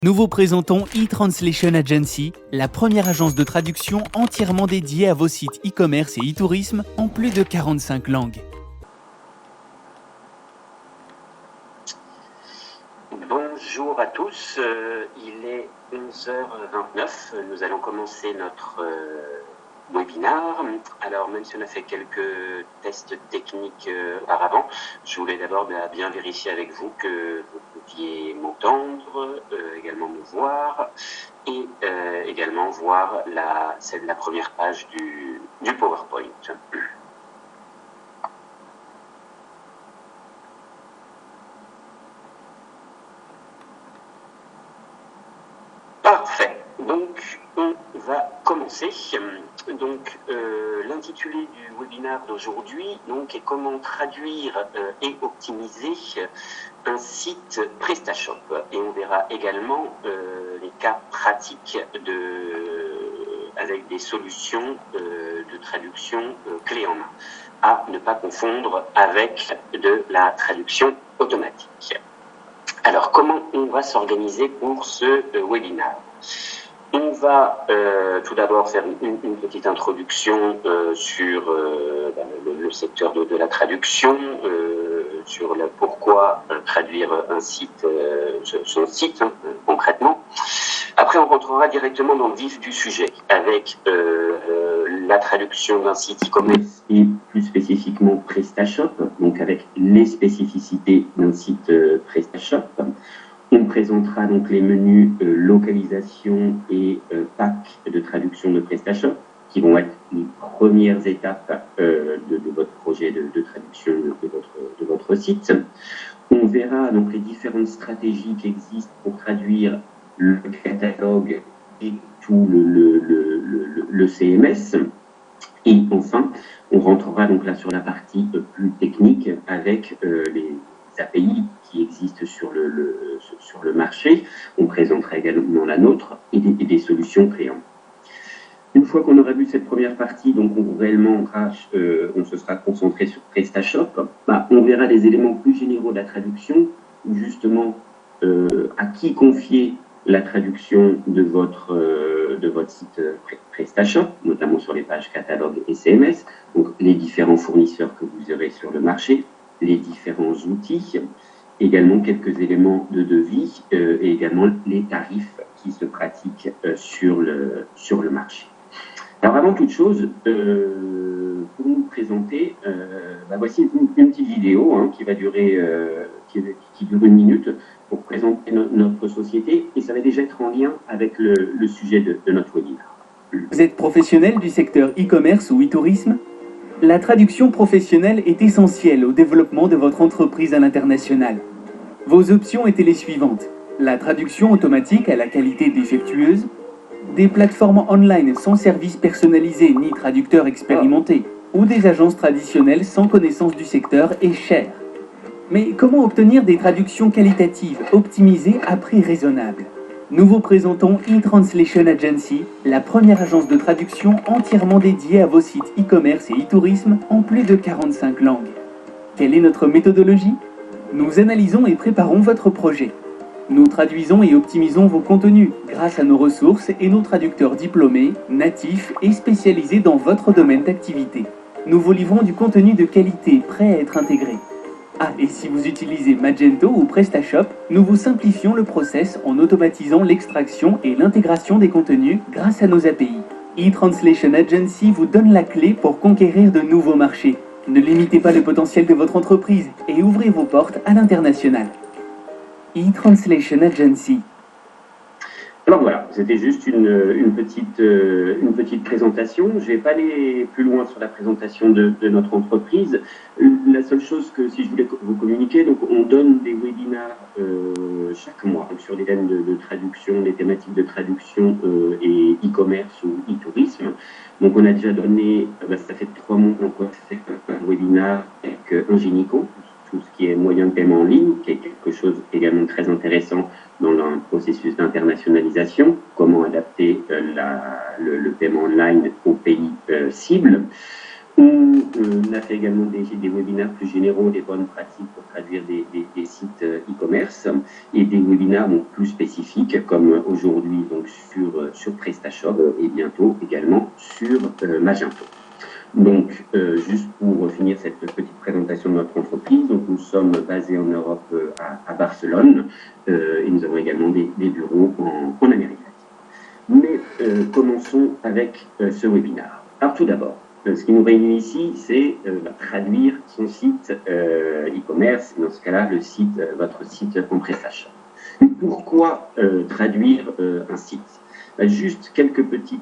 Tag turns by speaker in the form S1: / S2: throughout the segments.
S1: Nous vous présentons eTranslation Agency, la première agence de traduction entièrement dédiée à vos sites e-commerce et e-tourisme en plus de 45 langues.
S2: Bonjour à tous, il est 11h29, nous allons commencer notre webinaire. Alors même si on a fait quelques tests techniques auparavant, je voulais d'abord bien vérifier avec vous que vous pouviez m'entendre, également me voir et également voir la première page du PowerPoint. Parfait. Donc, on va commencer. Donc, l'intitulé du webinaire d'aujourd'hui est comment traduire et optimiser un site PrestaShop. Et on verra également les cas pratiques avec des solutions de traduction clé en main, à ne pas confondre avec de la traduction automatique. Alors, comment on va s'organiser pour ce webinaire? On va tout d'abord faire une petite introduction sur le secteur de la traduction, sur pourquoi traduire un site, son site concrètement. Après, on rentrera directement dans le vif du sujet avec la traduction d'un site e-commerce et plus spécifiquement PrestaShop, donc avec les spécificités d'un site PrestaShop. On présentera donc les menus localisation et pack de traduction de PrestaShop qui vont être les premières étapes de votre projet de traduction de votre site. On verra donc les différentes stratégies qui existent pour traduire le catalogue et tout le CMS. Et enfin, on rentrera donc là sur la partie plus technique avec les API qui existent sur le marché. On présentera également la nôtre et des solutions clés en main. Une fois qu'on aura vu cette première partie, donc on se sera concentré sur PrestaShop, on verra les éléments plus généraux de la traduction, où justement à qui confier la traduction de votre site PrestaShop, notamment sur les pages catalogue et CMS, donc les différents fournisseurs que vous aurez sur le marché, les différents outils, également quelques éléments de devis et également les tarifs qui se pratiquent sur le marché. Alors avant toute chose, pour nous présenter, voici une petite vidéo qui va durer qui dure 1 minute pour présenter notre société et ça va déjà être en lien avec le sujet de notre webinaire.
S1: Vous êtes professionnel du secteur e-commerce ou e-tourisme ? La traduction professionnelle est essentielle au développement de votre entreprise à l'international. Vos options étaient les suivantes. La traduction automatique à la qualité défectueuse, des plateformes online sans service personnalisé ni traducteur expérimenté, ou des agences traditionnelles sans connaissance du secteur et chères. Mais comment obtenir des traductions qualitatives, optimisées à prix raisonnable ? Nous vous présentons eTranslation Agency, la première agence de traduction entièrement dédiée à vos sites e-commerce et e-tourisme en plus de 45 langues. Quelle est notre méthodologie ? Nous analysons et préparons votre projet. Nous traduisons et optimisons vos contenus grâce à nos ressources et nos traducteurs diplômés, natifs et spécialisés dans votre domaine d'activité. Nous vous livrons du contenu de qualité prêt à être intégré. Ah, et si vous utilisez Magento ou PrestaShop, nous vous simplifions le process en automatisant l'extraction et l'intégration des contenus grâce à nos API. eTranslation Agency vous donne la clé pour conquérir de nouveaux marchés. Ne limitez pas le potentiel de votre entreprise et ouvrez vos portes à l'international. eTranslation Agency.
S2: Alors voilà, c'était juste une petite présentation. Je ne vais pas aller plus loin sur la présentation de notre entreprise. La seule chose que si je voulais vous communiquer, donc on donne des webinaires chaque mois donc sur les thèmes de traduction, les thématiques de traduction et e-commerce ou e-tourisme. Donc on a déjà donné, ça fait 3 mois qu'on fait un webinaire avec Ingenico, tout ce qui est moyen de paiement en ligne, qui est quelque chose également très intéressant dans un processus d'internationalisation, comment adapter le paiement online aux pays cibles. On a fait également des webinaires plus généraux, des bonnes pratiques pour traduire des sites e-commerce et des webinaires donc, plus spécifiques comme aujourd'hui donc sur PrestaShop et bientôt également sur Magento. Donc, juste pour finir cette petite présentation de notre entreprise, donc nous sommes basés en Europe à Barcelone et nous avons également des bureaux en Amérique latine. Mais commençons avec ce webinaire. Alors tout d'abord, ce qui nous réunit ici, c'est traduire son site e-commerce, dans ce cas-là, votre site en PrestaShop. Pourquoi traduire un site? Juste quelques petits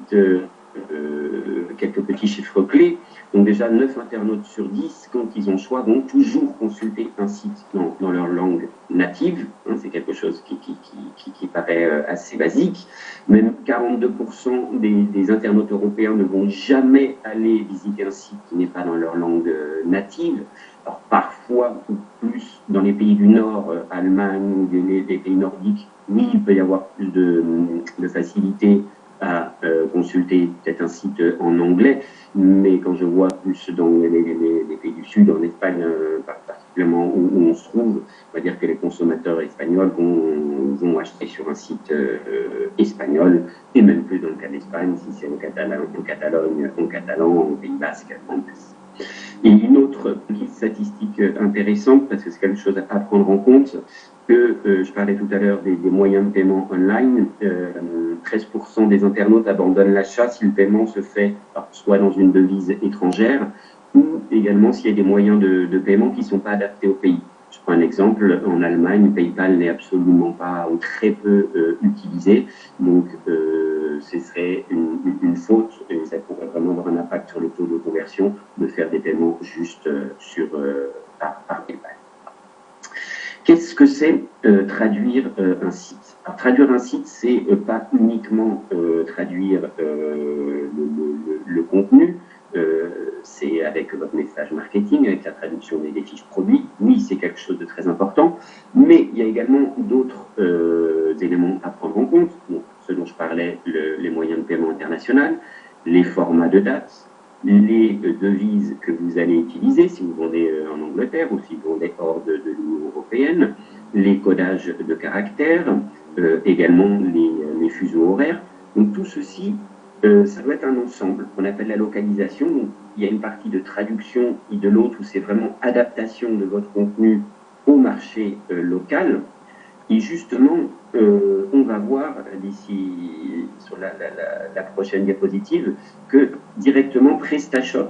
S2: chiffres clés. Donc déjà, 9 internautes sur 10, quand ils ont le choix, vont toujours consulter un site dans leur langue native. Hein, c'est quelque chose qui paraît assez basique. Même 42% des internautes européens ne vont jamais aller visiter un site qui n'est pas dans leur langue native. Alors parfois, ou plus dans les pays du Nord, Allemagne ou des pays nordiques, oui, il peut y avoir plus de facilité à consulter peut-être un site en anglais, mais quand je vois plus dans les pays du Sud, en Espagne particulièrement où on se trouve, on va dire que les consommateurs espagnols vont acheter sur un site espagnol, et même plus dans le cas d'Espagne, si c'est en Catalogne, en catalan, en Pays Basque, en plus. Et une autre petite statistique intéressante, parce que c'est quelque chose à prendre en compte, que je parlais tout à l'heure des moyens de paiement online, 13% des internautes abandonnent l'achat si le paiement se fait soit dans une devise étrangère ou également s'il y a des moyens de paiement qui ne sont pas adaptés au pays. Je prends un exemple, en Allemagne, PayPal n'est absolument pas ou très peu utilisé, donc ce serait une faute et ça pourrait vraiment avoir un impact sur le taux de conversion de faire des paiements juste par PayPal. Qu'est-ce que c'est traduire un site? Alors, traduire un site, c'est pas uniquement traduire le contenu, c'est avec votre message marketing, avec la traduction des fiches produits. Oui, c'est quelque chose de très important, mais il y a également d'autres éléments à prendre en compte. Donc, ce dont je parlais, les moyens de paiement international, les formats de date, les devises que vous allez utiliser si vous vendez en Angleterre ou si vous vendez hors de l'Union européenne, les codages de caractères, également les fuseaux horaires. Donc tout ceci, ça doit être un ensemble qu'on appelle la localisation. Donc, il y a une partie de traduction et de l'autre où c'est vraiment adaptation de votre contenu au marché local. Et justement, on va voir d'ici sur la prochaine diapositive que directement PrestaShop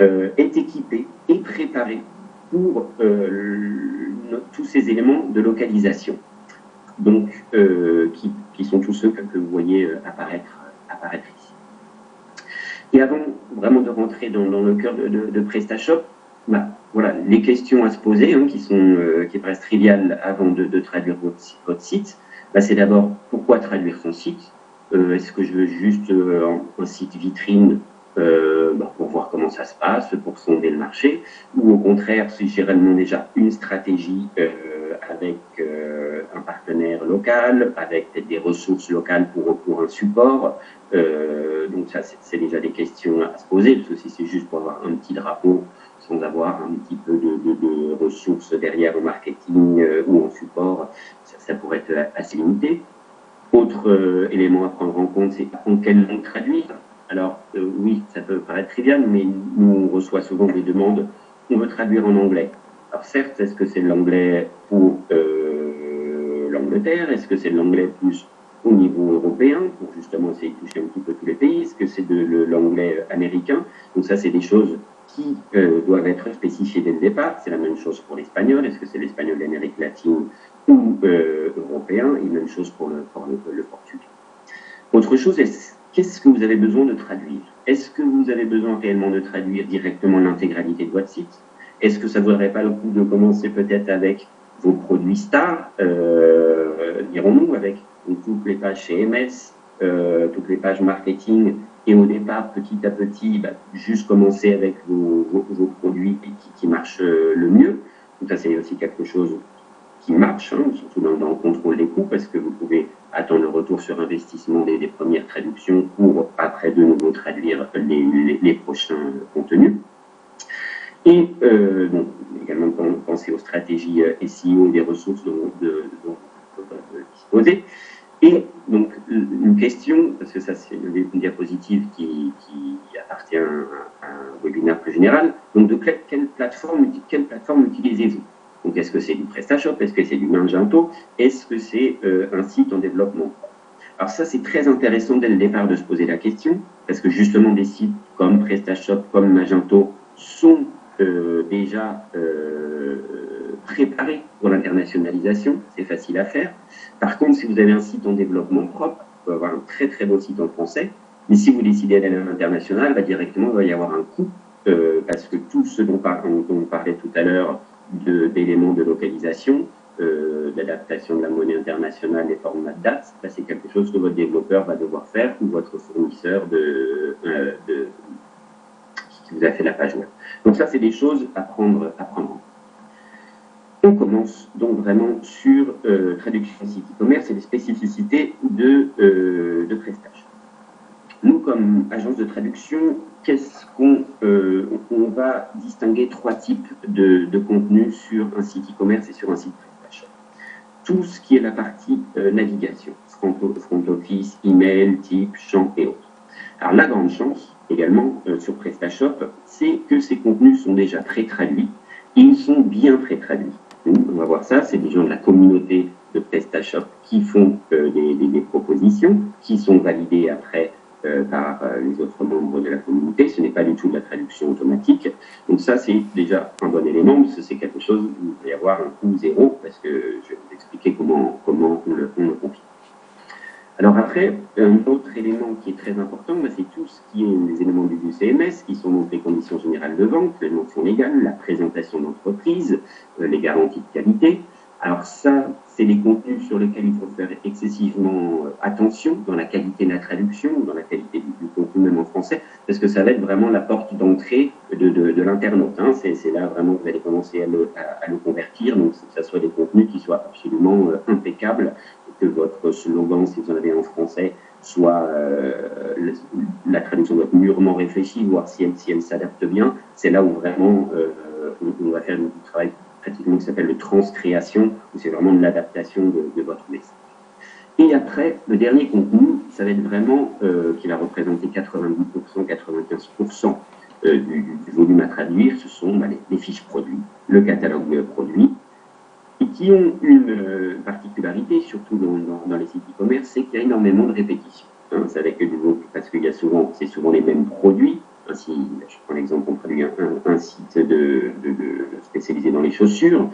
S2: est équipé et préparé pour tous ces éléments de localisation. Donc, qui sont tous ceux que vous voyez apparaître ici. Et avant vraiment de rentrer dans le cœur de PrestaShop, voilà, les questions à se poser, hein, qui paraissent triviales avant de traduire votre site, c'est d'abord pourquoi traduire son site? Est-ce que je veux juste un site vitrine pour voir comment ça se passe, pour sonder le marché, ou au contraire, si j'ai réellement déjà une stratégie avec un partenaire local, avec des ressources locales pour un support. Donc ça, c'est déjà des questions à se poser, parce que si c'est juste pour avoir un petit drapeau, sans avoir un petit peu de ressources derrière au marketing ou en support, ça pourrait être assez limité. Autre élément à prendre en compte, c'est en quelle langue traduire. Alors oui, ça peut paraître trivial, mais nous on reçoit souvent des demandes, on veut traduire en anglais. Alors certes, est-ce que c'est l'anglais pour l'Angleterre? Est-ce que c'est l'anglais plus au niveau européen, pour justement essayer de toucher un petit peu tous les pays? Est-ce que c'est de l'anglais américain? Donc ça, c'est des choses qui doivent être spécifiées dès le départ. C'est la même chose pour l'espagnol. Est-ce que c'est l'espagnol d'Amérique latine ou européen? Et même chose pour le portugais. Autre chose, qu'est-ce que vous avez besoin de traduire? Est-ce que vous avez besoin réellement de traduire directement l'intégralité de votre site? Est-ce que ça ne vaudrait pas le coup de commencer peut-être avec vos produits stars, dirons-nous, avec toutes les pages CMS, toutes les pages marketing, et au départ, petit à petit, juste commencer avec vos produits qui marchent le mieux. Donc ça, c'est aussi quelque chose qui marche, hein, surtout dans le contrôle des coûts, parce que vous pouvez attendre le retour sur investissement des premières traductions pour après de nouveau traduire les prochains contenus. Et donc, également penser aux stratégies SEO, des ressources dont vous pouvez disposer. Et donc, une question, parce que ça c'est une diapositive qui appartient à un webinaire plus général, donc de quelle plateforme utilisez-vous? Donc, est-ce que c'est du PrestaShop? Est-ce que c'est du Magento? Est-ce que c'est un site en développement? Alors ça, c'est très intéressant dès le départ de se poser la question, parce que justement, des sites comme PrestaShop, comme Magento, sont déjà préparés pour l'internationalisation, c'est facile à faire. Par contre, si vous avez un site en développement propre, vous pouvez avoir un très très beau site en français, mais si vous décidez d'aller à l'international, bah, directement, il va y avoir un coût, parce que tout ce dont on parlait tout à l'heure d'éléments de localisation, l'adaptation de la monnaie internationale, les formats de date, bah, c'est quelque chose que votre développeur va devoir faire ou votre fournisseur qui vous a fait la page web. Donc ça, c'est des choses à prendre en compte. On commence donc vraiment sur traduction site e-commerce et les spécificités de PrestaShop. Nous, comme agence de traduction, on va distinguer trois types de contenus sur un site e-commerce et sur un site PrestaShop. Tout ce qui est la partie navigation, front office, email, type, champ et autres. Alors la grande chance également sur PrestaShop, c'est que ces contenus sont déjà pré-traduits. Ils sont bien pré-traduits. On va voir ça, c'est des gens de la communauté de PrestaShop qui font des propositions, qui sont validées après par les autres membres de la communauté. Ce n'est pas du tout de la traduction automatique. Donc ça, c'est déjà un bon élément, parce que c'est quelque chose où il va y avoir un coût zéro, parce que je vais vous expliquer comment on le confie. Alors après, un autre élément qui est très important, c'est tout ce qui est les éléments du CMS, qui sont donc les conditions générales de vente, les mentions légales, la présentation d'entreprise, les garanties de qualité. Alors ça, c'est les contenus sur lesquels il faut faire excessivement attention dans la qualité de la traduction, dans la qualité du contenu même en français, parce que ça va être vraiment la porte d'entrée de l'internaute. Hein. C'est là vraiment que vous allez commencer à le convertir, donc que ce soit des contenus qui soient absolument impeccables, que votre slogan, si vous en avez en français, soit la traduction doit être mûrement réfléchie, voir si elle s'adapte bien. C'est là où vraiment on va faire du travail pratiquement qui s'appelle le transcréation, où c'est vraiment de l'adaptation de votre message. Et après, le dernier contenu, ça va être vraiment qui va représenter 90%, 95% du volume à traduire, ce sont les fiches produits, le catalogue produit, et qui ont une particularité, surtout dans les sites e-commerce, c'est qu'il y a énormément de répétitions. Hein, c'est avec parce qu'il y a c'est souvent les mêmes produits. Ainsi, je prends l'exemple, on traduit un site spécialisé dans les chaussures.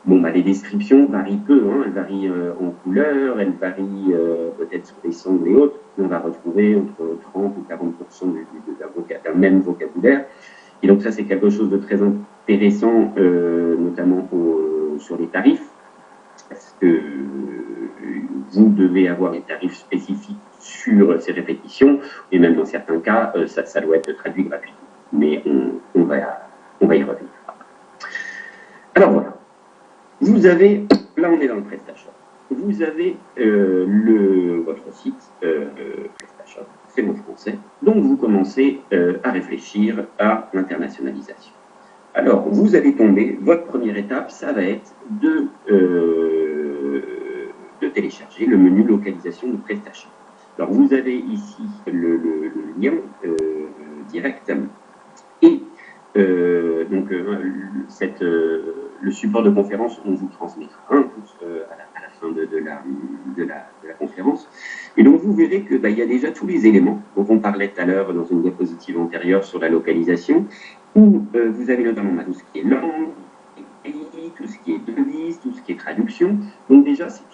S2: Bon, les descriptions varient peu, hein, elles varient en couleur, elles varient peut-être sur les sangles et autres. On va retrouver entre 30 ou 40% d'un même vocabulaire. Et donc ça, c'est quelque chose de très intéressant, notamment sur les tarifs, parce que vous devez avoir des tarifs spécifiques sur ces répétitions, et même dans certains cas, ça doit être traduit gratuitement. Mais on va y revenir. Alors voilà. Vous avez, là on est dans le PrestaShop, vous avez votre site PrestaShop, c'est mon français, donc vous commencez à réfléchir à l'internationalisation. Alors, vous allez tomber, votre première étape, ça va être de télécharger le menu localisation de PrestaShop. Alors, vous avez ici le lien direct et donc le support de conférence, on vous transmettra à la fin de la conférence. Et donc, vous verrez que il y a déjà tous les éléments dont on parlait tout à l'heure dans une diapositive antérieure sur la localisation, où vous avez notamment tout ce qui est langue, pays, tout ce qui est devise, tout ce qui est traduction. Donc déjà, c'est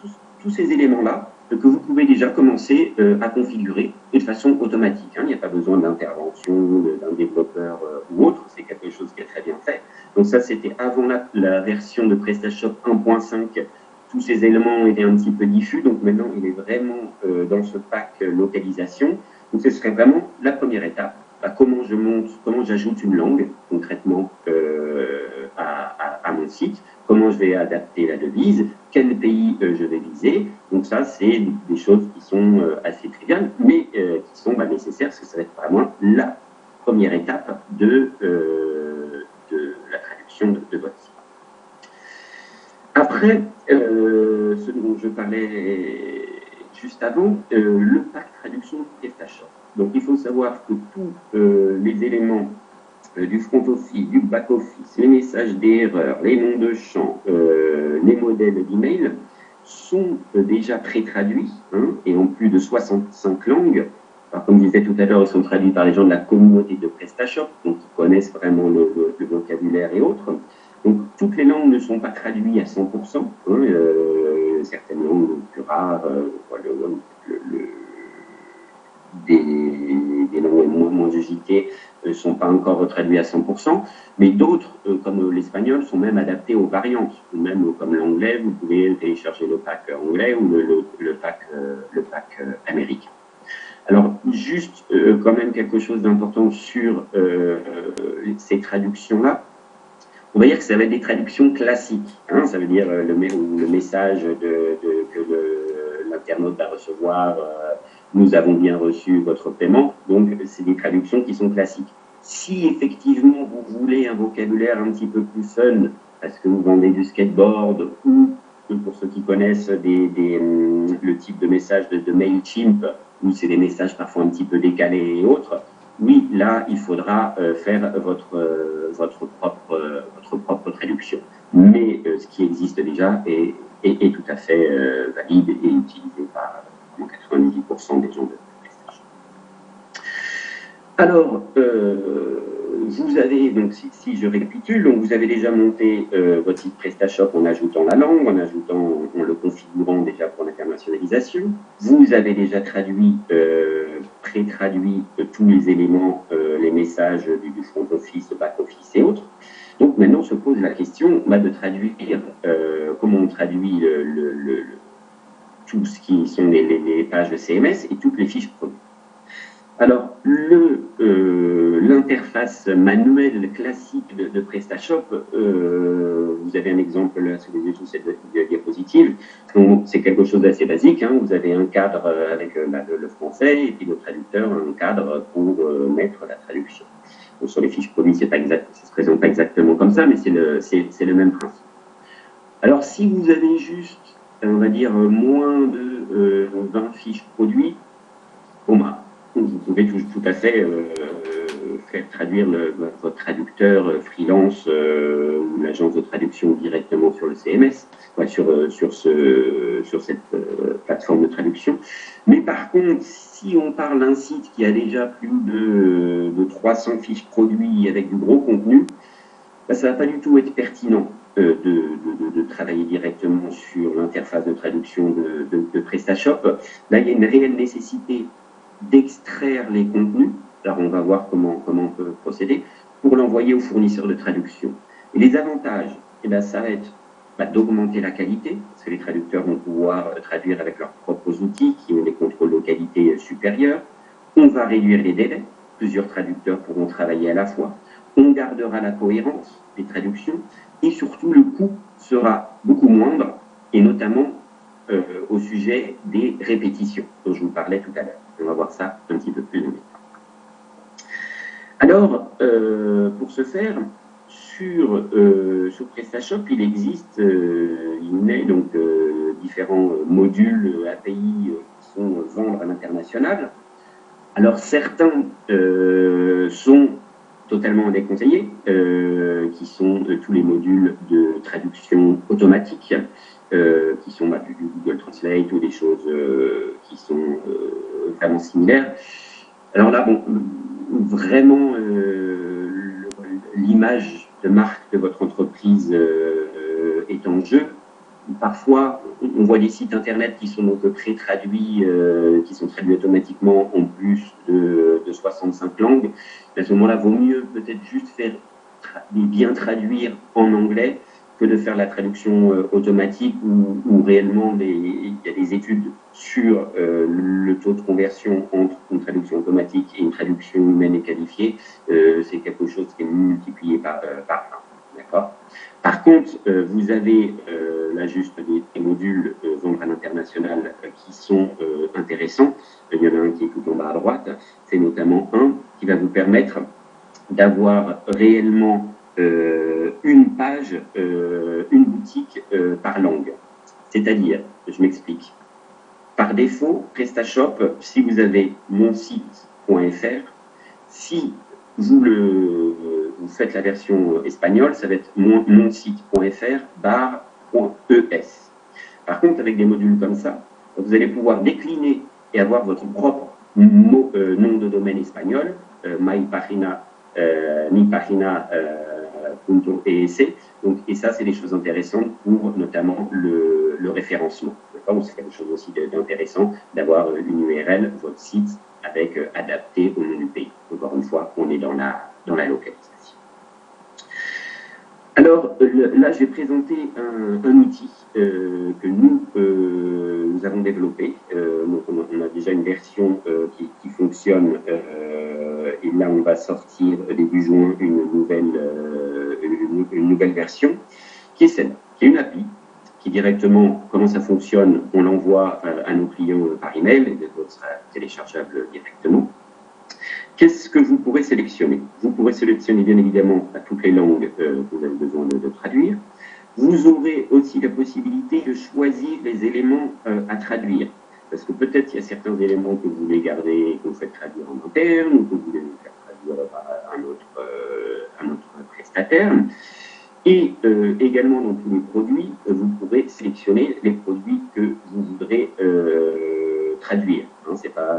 S2: tous ces éléments-là que vous pouvez déjà commencer à configurer et de façon automatique. Hein. Il n'y a pas besoin d'intervention d'un développeur ou autre, c'est quelque chose qui est très bien fait. Donc ça, c'était avant la version de PrestaShop 1.5. Tous ces éléments étaient un petit peu diffus, donc maintenant, il est vraiment dans ce pack localisation. Donc ce serait vraiment la première étape. Comment j'ajoute une langue concrètement à mon site, comment je vais adapter la devise, quel pays je vais viser. Donc ça, c'est des choses qui sont assez triviales, mais qui sont nécessaires, parce que ça va être vraiment la première étape de Après, ce dont je parlais juste avant, le pack traduction PrestaShop. Donc il faut savoir que tous les éléments du front office, du back office, les messages d'erreur, les noms de champs, les modèles d'email sont déjà pré-traduits, hein, et en plus de 65 langues. Alors, comme je disais tout à l'heure, ils sont traduits par les gens de la communauté de PrestaShop, donc qui connaissent vraiment le vocabulaire et autres. Donc toutes les langues ne sont pas traduites à 100%, hein, certaines langues plus rares, des langues moins usitées ne sont pas encore traduites à 100%, mais d'autres, comme l'espagnol, sont même adaptés aux variantes. Même comme l'anglais, vous pouvez télécharger le pack anglais ou le pack américain. Alors, juste quand même quelque chose d'important sur ces traductions-là. On va dire que ça va être des traductions classiques. Hein, ça veut dire le message que l'internaute va recevoir, nous avons bien reçu votre paiement. Donc, c'est des traductions qui sont classiques. Si effectivement vous voulez un vocabulaire un petit peu plus fun, parce que vous vendez du skateboard ou, pour ceux qui connaissent le type de message de MailChimp, où c'est des messages parfois un petit peu décalés et autres, oui, là, il faudra faire votre propre traduction. Mais ce qui existe déjà est tout à fait valide et utilisé par 98% des gens de PrestaShop. Alors, vous avez, donc si je récapitule, donc vous avez déjà monté votre site PrestaShop en ajoutant la langue, en le configurant déjà pour l'internationalisation. Vous avez déjà traduit, pré-traduit tous les éléments, les messages du front office, back office et autres. Donc maintenant se pose la question de traduire, comment on traduit tout ce qui sont les pages de CMS et toutes les fiches produits. Alors, l'interface manuelle classique de PrestaShop, vous avez un exemple là sous les yeux sur cette diapositive. C'est quelque chose d'assez basique. Hein. Vous avez un cadre avec le français et puis le traducteur, un cadre pour mettre la traduction. Donc, sur les fiches produits, ça ne se présente pas exactement comme ça, mais c'est le même principe. Alors, si vous avez juste, on va dire, moins de 20 fiches produits, bon, vous pouvez tout à fait faire traduire votre traducteur freelance ou l'agence de traduction directement sur le CMS, sur cette plateforme de traduction. Mais par contre, si on parle d'un site qui a déjà plus de 300 fiches produits avec du gros contenu, ça ne va pas du tout être pertinent de travailler directement sur l'interface de traduction de PrestaShop. Là, il y a une réelle nécessité d'extraire les contenus, alors on va voir comment on peut procéder, pour l'envoyer au fournisseur de traduction. Et les avantages, ça va être d'augmenter la qualité, parce que les traducteurs vont pouvoir traduire avec leurs propres outils qui ont des contrôles de qualité supérieurs. On va réduire les délais, plusieurs traducteurs pourront travailler à la fois. On gardera la cohérence des traductions, et surtout le coût sera beaucoup moindre, et notamment au sujet des répétitions dont je vous parlais tout à l'heure. On va voir ça un petit peu plus en détail. Alors, pour ce faire, sur PrestaShop, il existe donc différents modules API qui sont vendre à l'international. Alors, certains sont totalement déconseillés, qui sont tous les modules de traduction automatique, qui sont du Google Translate ou des choses qui sont vraiment similaires. Alors là, bon, vraiment, l'image de marque de votre entreprise est en jeu. Parfois, on voit des sites internet qui sont donc pré-traduits, qui sont traduits automatiquement en plus de 65 langues. À ce moment-là, vaut mieux peut-être juste bien traduire en anglais que de faire la traduction automatique où réellement il y a des études sur le taux de conversion entre une traduction automatique et une traduction humaine et qualifiée. C'est quelque chose qui est multiplié par 20. D'accord ? Par contre, vous avez là juste des modules vendre à l'international qui sont intéressants. Il y en a un qui est tout en bas à droite. C'est notamment un qui va vous permettre d'avoir réellement une page, une politique par langue. C'est-à-dire, je m'explique. Par défaut, PrestaShop, si vous avez monsite.fr, si vous faites la version espagnole, ça va être monsite.fr/.es. Par contre, avec des modules comme ça, vous allez pouvoir décliner et avoir votre propre nom de domaine espagnol, mipagina.es. Donc, et ça, c'est des choses intéressantes pour notamment le référencement. C'est quelque chose aussi d'intéressant d'avoir une URL, votre site, avec adapté au nom du pays. Encore une fois, on est dans la localisation. Alors là, je vais présenter un outil que nous avons développé. Donc on a déjà une version qui fonctionne et là on va sortir début juin une nouvelle version qui est celle, qui est une appli qui directement, comment ça fonctionne, on l'envoie à nos clients par email et l'autre sera téléchargeable directement. Qu'est-ce que vous pourrez sélectionner? Vous pourrez sélectionner bien évidemment à toutes les langues que vous avez besoin de traduire. Vous aurez aussi la possibilité de choisir les éléments à traduire. Parce que peut-être il y a certains éléments que vous voulez garder et que vous faites traduire en interne ou que vous voulez faire traduire par un autre prestataire. Et également dans tous les produits, vous pourrez sélectionner les produits que vous voudrez traduire. Hein, c'est pas...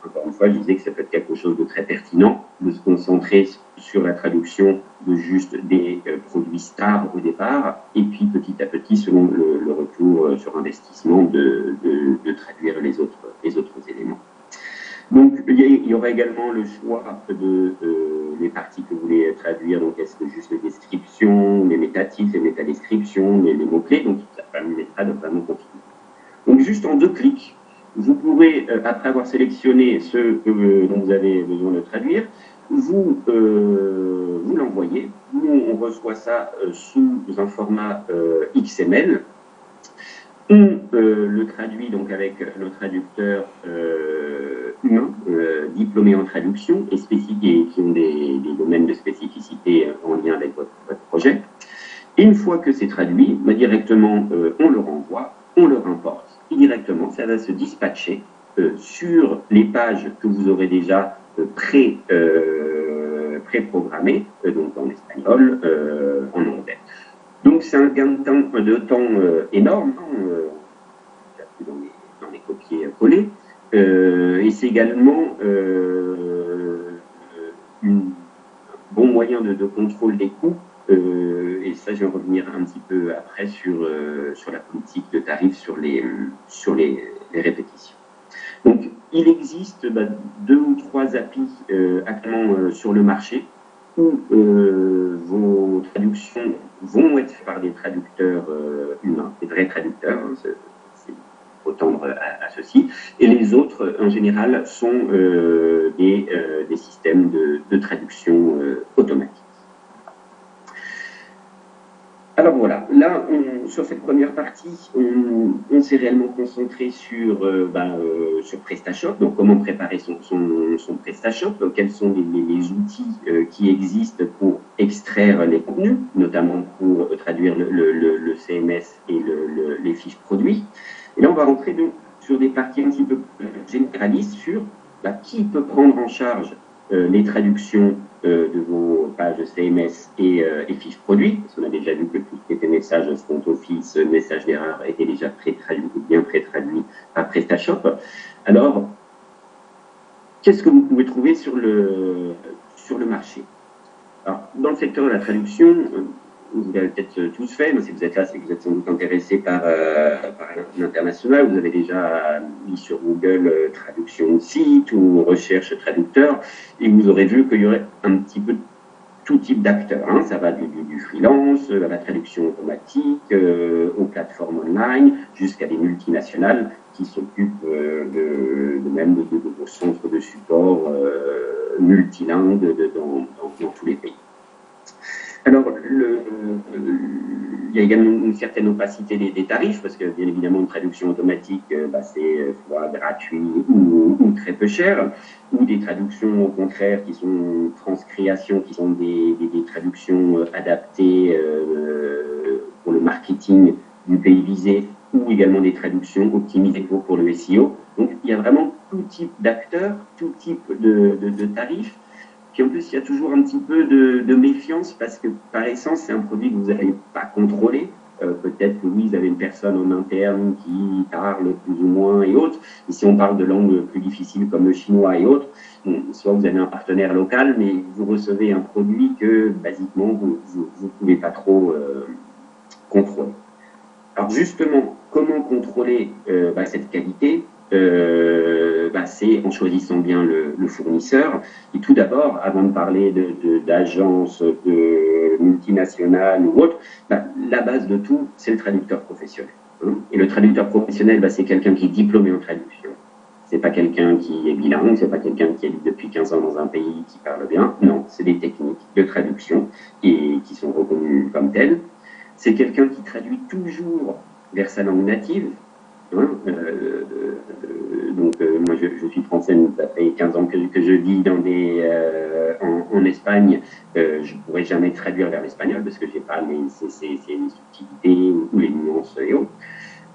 S2: Encore une fois, je disais que ça peut être quelque chose de très pertinent, de se concentrer sur la traduction de juste des produits stars au départ, et puis petit à petit, selon le retour sur investissement, de traduire les autres éléments. Donc, il y aura également le choix de les parties que vous voulez traduire. Donc, est-ce que juste les descriptions, les métatitres, les métadescriptions, les mots-clés. Donc, ça permettra de vraiment continuer. Donc, juste en 2 clics, vous pourrez, après avoir sélectionné ceux dont vous avez besoin de traduire, vous l'envoyez. Nous, on reçoit ça sous un format XML. On le traduit donc avec nos traducteurs humains, diplômés en traduction et qui ont des domaines de spécificité en lien avec votre projet. Et une fois que c'est traduit, directement, on le renvoie, on le importe. Et directement, ça va se dispatcher sur les pages que vous aurez déjà pré-programmées, donc en espagnol, en anglais. Donc c'est un gain de temps énorme, dans les copier-coller, et c'est également un bon moyen de contrôle des coûts. Et ça, je vais revenir un petit peu après sur la politique de tarifs sur les répétitions. Donc, il existe 2 ou 3 applis actuellement sur le marché où vos traductions vont être faites par des traducteurs humains, des vrais traducteurs, il faut tendre à ceci, et les autres, en général, sont des systèmes de traduction automatique. Alors voilà, là, sur cette première partie, on s'est réellement concentré sur PrestaShop, donc comment préparer son PrestaShop, donc quels sont les outils qui existent pour extraire les contenus, notamment pour traduire le CMS et les fiches produits. Et là, on va rentrer sur des parties un petit peu généralistes sur qui peut prendre en charge les traductions de vos pages CMS et fiches produits, parce qu'on a déjà vu que tout ce qui était message front office, message d'erreur était déjà pré-traduit ou bien pré-traduit par PrestaShop. Alors, qu'est-ce que vous pouvez trouver sur le marché? Alors, dans le secteur de la traduction, vous l'avez peut-être tous fait, mais si vous êtes là, c'est que vous êtes sans doute intéressé par l'international. Vous avez déjà mis sur Google traduction de site ou recherche traducteur, et vous aurez vu qu'il y aurait un petit peu tout type d'acteurs. Hein. Ça va du freelance, à la traduction automatique, aux plateformes online, jusqu'à des multinationales qui s'occupent même de vos centres de support multilingues dans tous les pays. Alors, il y a également une certaine opacité des tarifs, parce que bien évidemment, une traduction automatique, c'est soit gratuit ou très peu cher, ou des traductions au contraire qui sont transcréations, qui sont des traductions adaptées pour le le marketing du pays visé ou également des traductions optimisées pour le SEO. Donc il y a vraiment tout type d'acteurs, tout type de tarifs. Puis en plus, il y a toujours un petit peu de méfiance parce que par essence, c'est un produit que vous n'allez pas contrôler. Peut-être que oui, vous avez une personne en interne qui parle plus ou moins et autres. Et si on parle de langues plus difficiles comme le chinois et autres, bon, soit vous avez un partenaire local, mais vous recevez un produit que, basiquement, vous ne pouvez pas trop contrôler. Alors justement, comment contrôler cette qualité? C'est en choisissant bien le fournisseur. Et tout d'abord, avant de parler d'agences, de multinationales ou autres, la base de tout, c'est le traducteur professionnel. Et le traducteur professionnel, c'est quelqu'un qui est diplômé en traduction. C'est pas quelqu'un qui est bilingue, c'est pas quelqu'un qui habite depuis 15 ans dans un pays qui parle bien. Non, c'est des techniques de traduction et qui sont reconnues comme telles. C'est quelqu'un qui traduit toujours vers sa langue native. Moi, je suis français, ça fait 15 ans que je vis en Espagne. Je ne pourrais jamais traduire vers l'espagnol parce que je n'ai pas les subtilités ou les nuances et autres.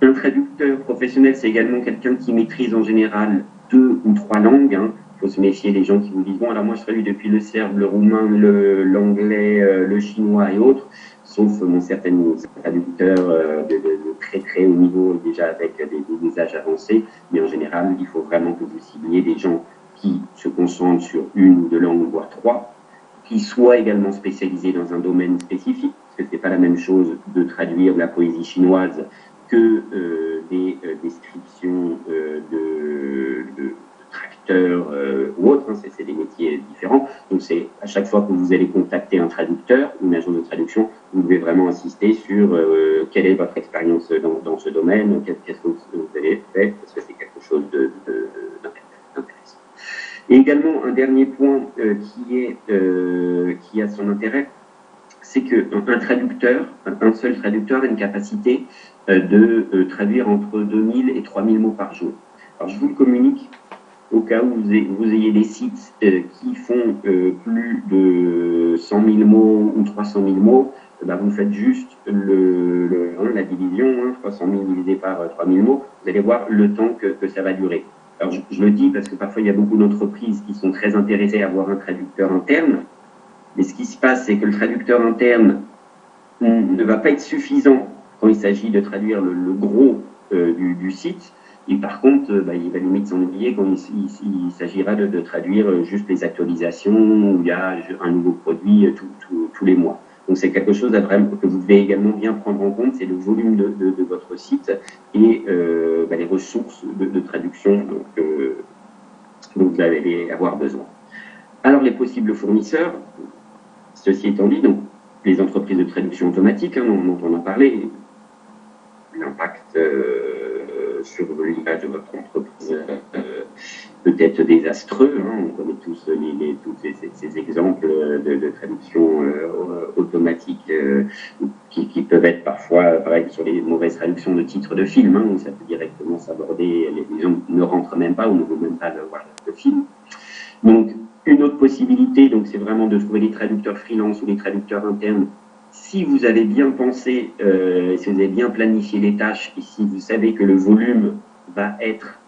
S2: Un traducteur professionnel, c'est également quelqu'un qui maîtrise en général 2 ou 3 langues. Il faut se méfier des gens qui vous disent « Bon, alors moi, je traduis depuis le serbe, le roumain, l'anglais, le chinois et autres ». Sauf certains traducteurs de très très haut niveau, déjà avec des âges avancés. Mais en général, il faut vraiment que vous cibliez des gens qui se concentrent sur 1 ou 2 langues, voire 3, qui soient également spécialisés dans un domaine spécifique, parce que ce n'est pas la même chose de traduire la poésie chinoise que des descriptions de tracteurs ou autres, c'est des métiers différents. Donc c'est à chaque fois que vous allez contacter un traducteur, une agence de traduction, vous devez vraiment insister sur quelle est votre expérience dans ce domaine, qu'est-ce que vous avez fait, parce que c'est quelque chose d'intéressant. Et également un dernier point qui a son intérêt, c'est qu'un traducteur, un seul traducteur a une capacité de traduire entre 2000 et 3000 mots par jour. Alors je vous le communique au cas où vous ayez des sites qui font plus de 100 000 mots ou 300 000 mots, vous faites juste la division, 300 000 divisé par 3 000 mots, vous allez voir le temps que ça va durer. Alors je le dis parce que parfois il y a beaucoup d'entreprises qui sont très intéressées à avoir un traducteur interne, mais ce qui se passe, c'est que le traducteur interne ne va pas être suffisant quand il s'agit de traduire le gros du site. Et par contre, il va limite s'en oublier quand il s'agira de traduire juste les actualisations où il y a un nouveau produit tous les mois. Donc c'est quelque chose que vous devez également bien prendre en compte, c'est le volume de votre site et les ressources de traduction dont vous allez avoir besoin. Alors les possibles fournisseurs, ceci étant dit, donc les entreprises de traduction automatique dont on a parlé, l'impact sur l'image de votre entreprise peut être désastreux. On connaît tous ces exemples de traduction automatique qui peuvent être parfois, par exemple, sur les mauvaises traductions de titres de films, où ça peut directement s'aborder, les gens ne rentrent même pas ou ne veulent même pas voir le film. Donc, une autre possibilité, c'est vraiment de trouver des traducteurs freelance ou des traducteurs internes. Si vous avez bien pensé, si vous avez bien planifié les tâches et si vous savez que le volume va être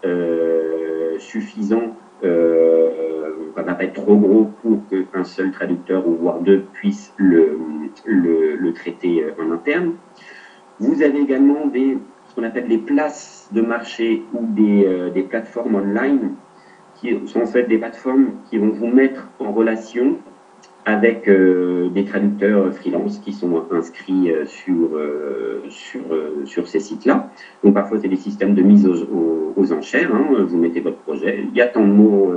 S2: suffisant, va pas être trop gros pour qu'un seul traducteur ou voire 2 puissent le traiter en interne. Vous avez également ce qu'on appelle des places de marché ou des plateformes online qui sont en fait des plateformes qui vont vous mettre en relation avec des traducteurs freelance qui sont inscrits sur ces sites-là. Donc parfois, c'est des systèmes de mise aux enchères. Vous mettez votre projet, il y a tant de mots,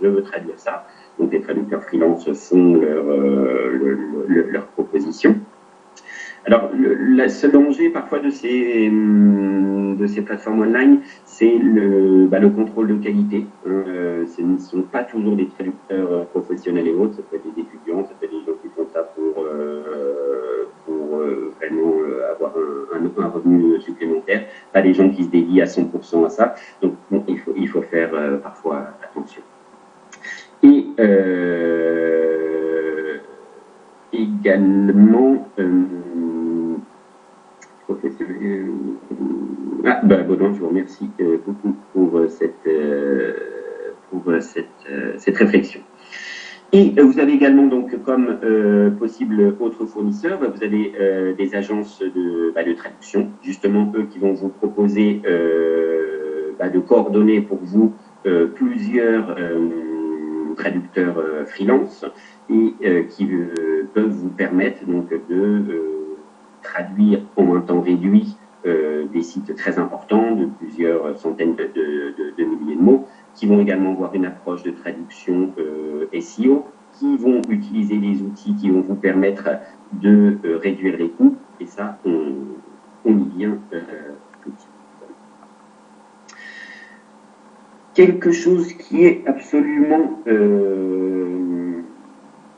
S2: je veux traduire ça. Donc les traducteurs freelance font leur proposition. Alors, le seul danger parfois de ces plateformes online, c'est le contrôle de qualité. Ce ne sont pas toujours des traducteurs professionnels et autres, ça peut être des étudiants, ça peut être des gens qui font ça pour vraiment avoir un revenu supplémentaire, pas des gens qui se dédient à 100% à ça. Donc, il faut faire parfois attention. Et également, professionnel. Ah, bah, Baudouin, je vous remercie beaucoup pour cette réflexion. Et vous avez également, donc, comme possible autre fournisseur, vous avez des agences de traduction, justement, eux qui vont vous proposer de coordonner pour vous plusieurs traducteurs freelance et qui peuvent vous permettre donc de traduire en un temps réduit des sites très importants de plusieurs centaines de milliers de mots, qui vont également avoir une approche de traduction SEO, qui vont utiliser des outils qui vont vous permettre de réduire les coûts, et ça, on y vient tout de suite. Quelque chose qui est absolument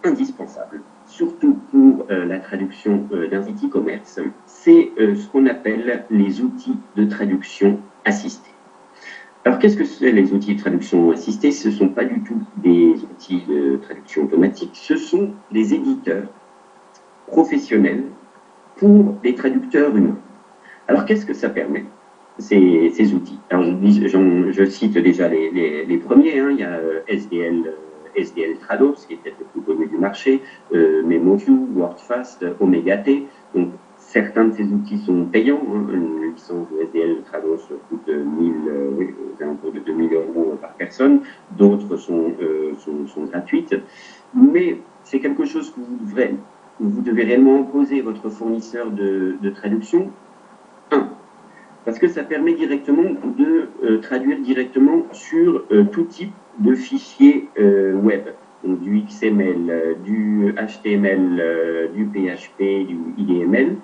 S2: indispensable, surtout pour la traduction d'un site e-commerce, c'est ce qu'on appelle les outils de traduction assistés. Alors, qu'est-ce que c'est les outils de traduction assistés? Ce ne sont pas du tout des outils de traduction automatique, ce sont des éditeurs professionnels pour des traducteurs humains. Alors, qu'est-ce que ça permet, ces outils? Alors, je cite déjà les premiers, hein. Il y a SDL Trados, qui est peut-être le plus connu du marché, MemoView, WordFast, OmegaT. Donc, certains de ces outils sont payants, hein. Une licence de SDL Trados coûte alentours de 2 000 € par personne, d'autres sont gratuites, mais c'est quelque chose que vous devez réellement imposer votre fournisseur de traduction. Parce que ça permet directement de traduire directement sur tout type de fichiers web, donc du XML, du HTML, du PHP, du IDML,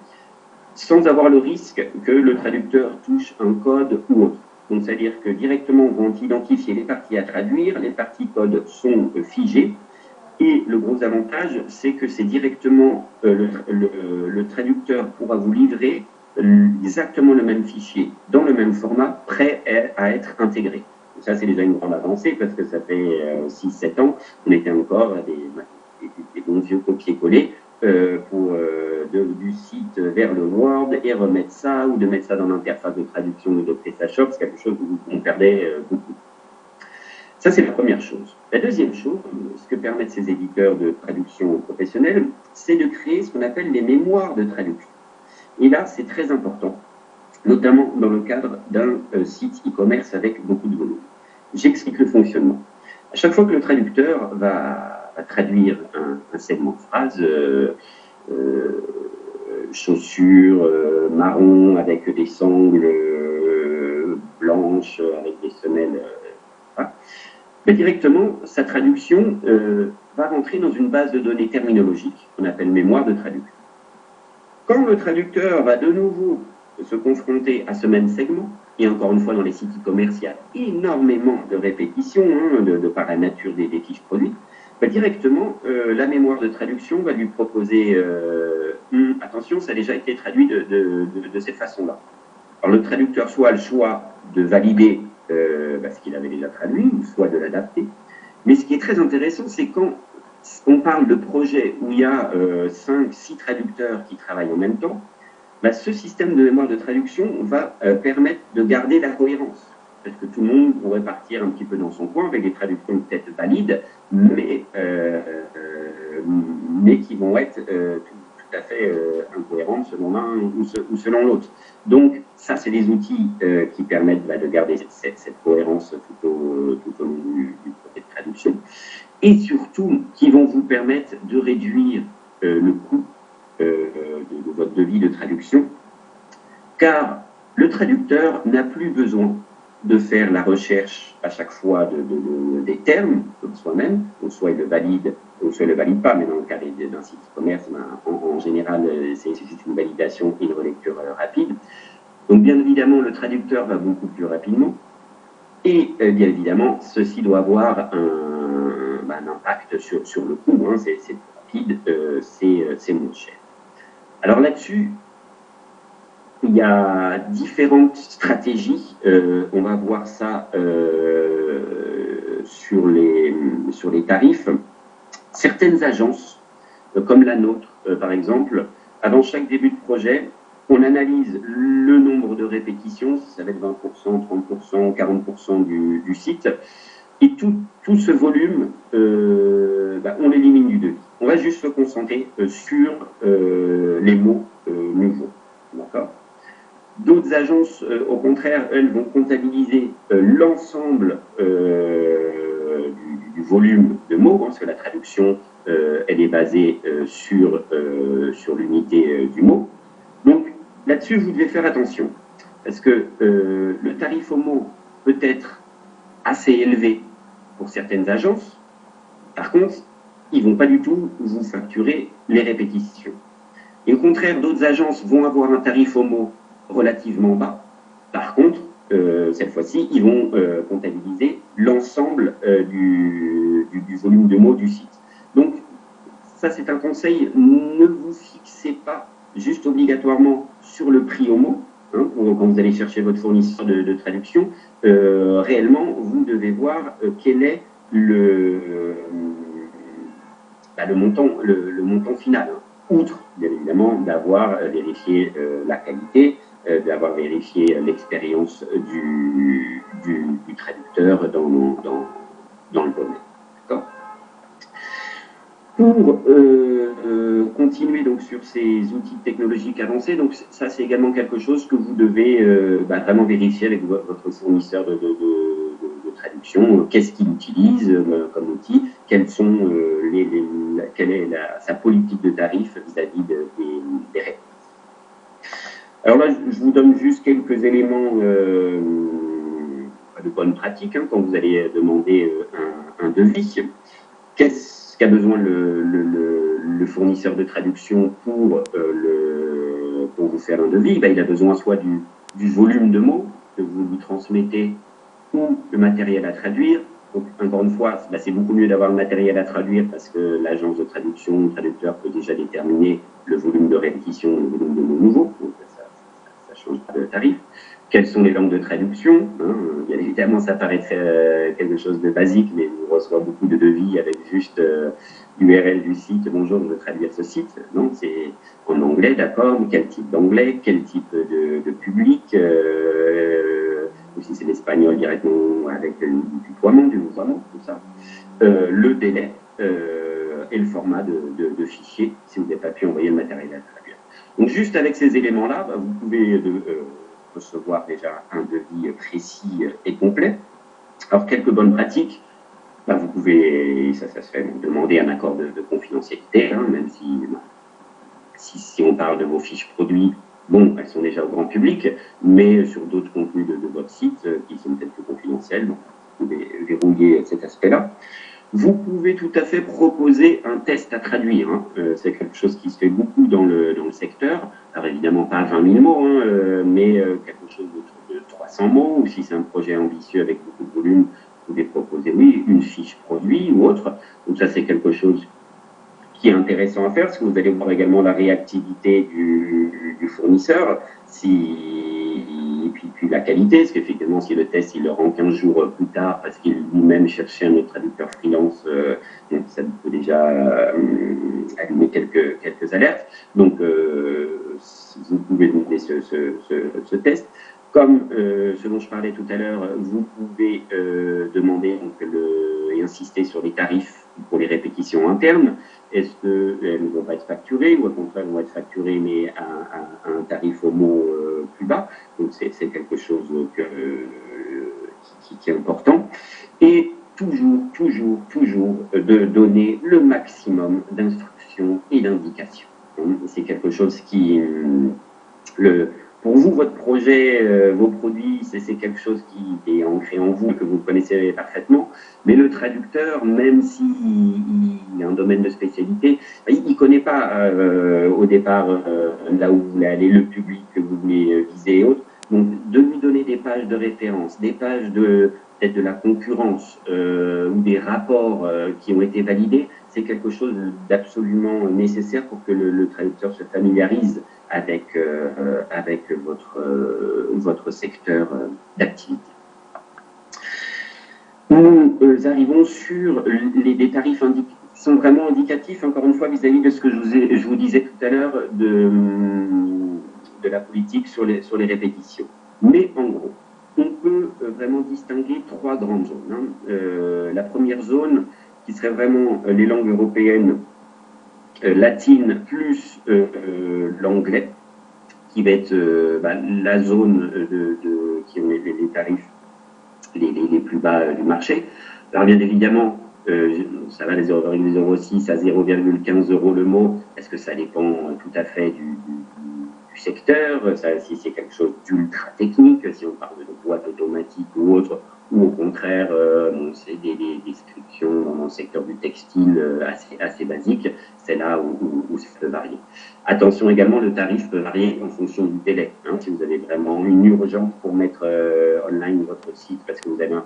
S2: sans avoir le risque que le traducteur touche un code ou autre. Donc, c'est-à-dire que directement, on va identifier les parties à traduire, les parties code sont figées, et le gros avantage, c'est que c'est directement le traducteur pourra vous livrer exactement le même fichier, dans le même format, prêt à être intégré. Ça, c'est déjà une grande avancée, parce que ça fait 6-7 ans, on était encore à des bons vieux copier-coller du site vers le Word et remettre ça, ou de mettre ça dans l'interface de traduction de PrestaShop, c'est quelque chose qu'on perdait beaucoup. Ça, c'est la première chose. La deuxième chose, ce que permettent ces éditeurs de traduction professionnelle, c'est de créer ce qu'on appelle les mémoires de traduction. Et là, c'est très important, notamment dans le cadre d'un site e-commerce avec beaucoup de volume. J'explique le fonctionnement. À chaque fois que le traducteur va traduire un segment de phrase, chaussures marron avec des sangles blanches, avec des semelles, mais directement, sa traduction va rentrer dans une base de données terminologique qu'on appelle mémoire de traduction. Quand le traducteur va de nouveau se confronter à ce même segment, et encore une fois, dans les sites e-commerce, il y a énormément de répétitions de par la nature des fiches produites, directement, la mémoire de traduction va lui proposer attention, ça a déjà été traduit de cette façon-là. Alors, le traducteur soit a le choix de valider ce qu'il avait déjà traduit, ou soit de l'adapter. Mais ce qui est très intéressant, c'est quand on parle de projets où il y a 5-6 traducteurs qui travaillent en même temps, ce système de mémoire de traduction va permettre de garder la cohérence. Parce que tout le monde pourrait partir un petit peu dans son coin avec des traductions peut-être valides, mais qui vont être tout à fait incohérentes selon l'un ou selon l'autre. Donc, ça, c'est des outils qui permettent de garder cette cohérence tout au long du projet de traduction. Et surtout, qui vont vous permettre de réduire le coût de votre devis de traduction, car le traducteur n'a plus besoin de faire la recherche à chaque fois des termes soi-même, soit il le valide, ou soit il ne le valide pas, mais dans le cas d'un site e-commerce, en général, c'est une validation et une relecture rapide. Donc, bien évidemment, le traducteur va beaucoup plus rapidement, et bien évidemment, ceci doit avoir un impact sur le coût, hein. C'est plus rapide, c'est moins cher. Alors là-dessus, il y a différentes stratégies. On va voir ça sur les tarifs. Certaines agences, comme la nôtre, par exemple, avant chaque début de projet, On analyse le nombre de répétitions, si ça va être 20%, 30%, 40% du site. Et tout ce volume, on l'élimine du devis. On va juste se concentrer sur les mots nouveaux. D'accord ? D'autres agences, au contraire, elles vont comptabiliser l'ensemble du volume de mots, parce que la traduction, elle est basée sur l'unité du mot. Donc, là-dessus, vous devez faire attention, parce que le tarif au mot peut être assez élevé pour certaines agences. Par contre, ils ne vont pas du tout vous facturer les répétitions. Et au contraire, d'autres agences vont avoir un tarif au mot relativement bas. Par contre, cette fois-ci, ils vont comptabiliser l'ensemble du volume de mots du site. Donc, ça, c'est un conseil. Ne vous fixez pas juste obligatoirement sur le prix au mot, hein, quand vous allez chercher votre fournisseur de traduction. Réellement, vous devez voir quel est le montant final. Hein. Outre, bien évidemment, d'avoir vérifié la qualité, d'avoir vérifié l'expérience du traducteur dans le domaine. D'accord ? Pour continuer donc sur ces outils technologiques avancés, donc ça c'est également quelque chose que vous devez vraiment vérifier avec votre fournisseur de traduction. Qu'est-ce qu'il utilise comme outil, quelle est sa politique de tarif vis-à-vis des réponses. Alors là, je vous donne juste quelques éléments de bonne pratique hein, quand vous allez demander un devis. Qu'est-ce qu'a besoin le fournisseur de traduction pour vous faire un devis? Il a besoin soit du volume de mots que vous lui transmettez ou le matériel à traduire. Donc, encore une fois, c'est beaucoup mieux d'avoir le matériel à traduire parce que l'agence de traduction, le traducteur peut déjà déterminer le volume de répétition, le volume de mots nouveaux. Donc, ça change pas de tarif. Quelles sont les langues de traduction hein? Bien évidemment, ça paraît quelque chose de basique, mais on reçoit beaucoup de devis avec juste l'URL du site. Bonjour, je veux traduire ce site. Non, c'est en anglais, d'accord, mais quel type d'anglais, quel type de public ou si c'est l'espagnol directement avec du tutoiement, du vouvoiement, tout ça. Le délai et le format de fichier, si vous n'avez pas pu envoyer le matériel à traduire. Donc, juste avec ces éléments-là, vous pouvez recevoir déjà un devis précis et complet. Alors, quelques bonnes pratiques. Vous pouvez, ça se fait, demander un accord de confidentialité, hein, même si on parle de vos fiches produits, bon, elles sont déjà au grand public, mais sur d'autres contenus de votre site qui sont peut-être plus confidentiels, donc vous pouvez verrouiller cet aspect-là. Vous pouvez tout à fait proposer un test à traduire. Hein. C'est quelque chose qui se fait beaucoup dans le secteur. Alors évidemment pas 20 000 mots, hein, mais quelque chose de 300 mots, ou si c'est un projet ambitieux avec beaucoup de volume, vous pouvez proposer, oui, une fiche produit ou autre. Donc ça, c'est quelque chose qui est intéressant à faire, parce que vous allez voir également la réactivité du fournisseur, puis la qualité, parce qu'effectivement, si le test, il le rend 15 jours plus tard, parce qu'il lui-même cherchait un autre traducteur freelance, ça peut déjà allumer quelques alertes. Donc, vous pouvez demander ce test. Comme ce dont je parlais tout à l'heure, vous pouvez demander et insister sur les tarifs pour les répétitions internes. Est-ce qu'elles ne vont pas être facturées ou au contraire elles vont être facturées mais à un tarif au mot plus bas? Donc c'est quelque chose qui est important. Et toujours de donner le maximum d'instructions et d'indications. C'est quelque chose qui... Pour vous, votre projet, vos produits, c'est quelque chose qui est ancré en vous, que vous connaissez parfaitement. Mais le traducteur, même s'il a un domaine de spécialité, il ne connaît pas au départ là où vous voulez aller, le public que vous voulez viser et autres. Donc, de lui donner des pages de référence, des pages peut-être de la concurrence ou des rapports qui ont été validés, c'est quelque chose d'absolument nécessaire pour que le traducteur se familiarise avec votre secteur d'activité. Nous arrivons sur des tarifs qui sont vraiment indicatifs, encore une fois, vis-à-vis de ce que je vous disais tout à l'heure, de la politique sur les répétitions. Mais en gros, on peut vraiment distinguer trois grandes zones. Hein. La première zone, qui serait vraiment les langues européennes latines plus l'anglais, qui va être la zone qui ont les tarifs les plus bas du marché. Alors bien évidemment, ça va des 0,06 à 0,15 euros le mot. Est-ce que ça dépend tout à fait du secteur, si c'est quelque chose d'ultra technique, si on parle de boîte automatique ou autre, ou au contraire, c'est des descriptions dans le secteur du textile assez basique, c'est là où ça peut varier. Attention également, le tarif peut varier en fonction du délai. Hein, si vous avez vraiment une urgence pour mettre online votre site parce que vous avez un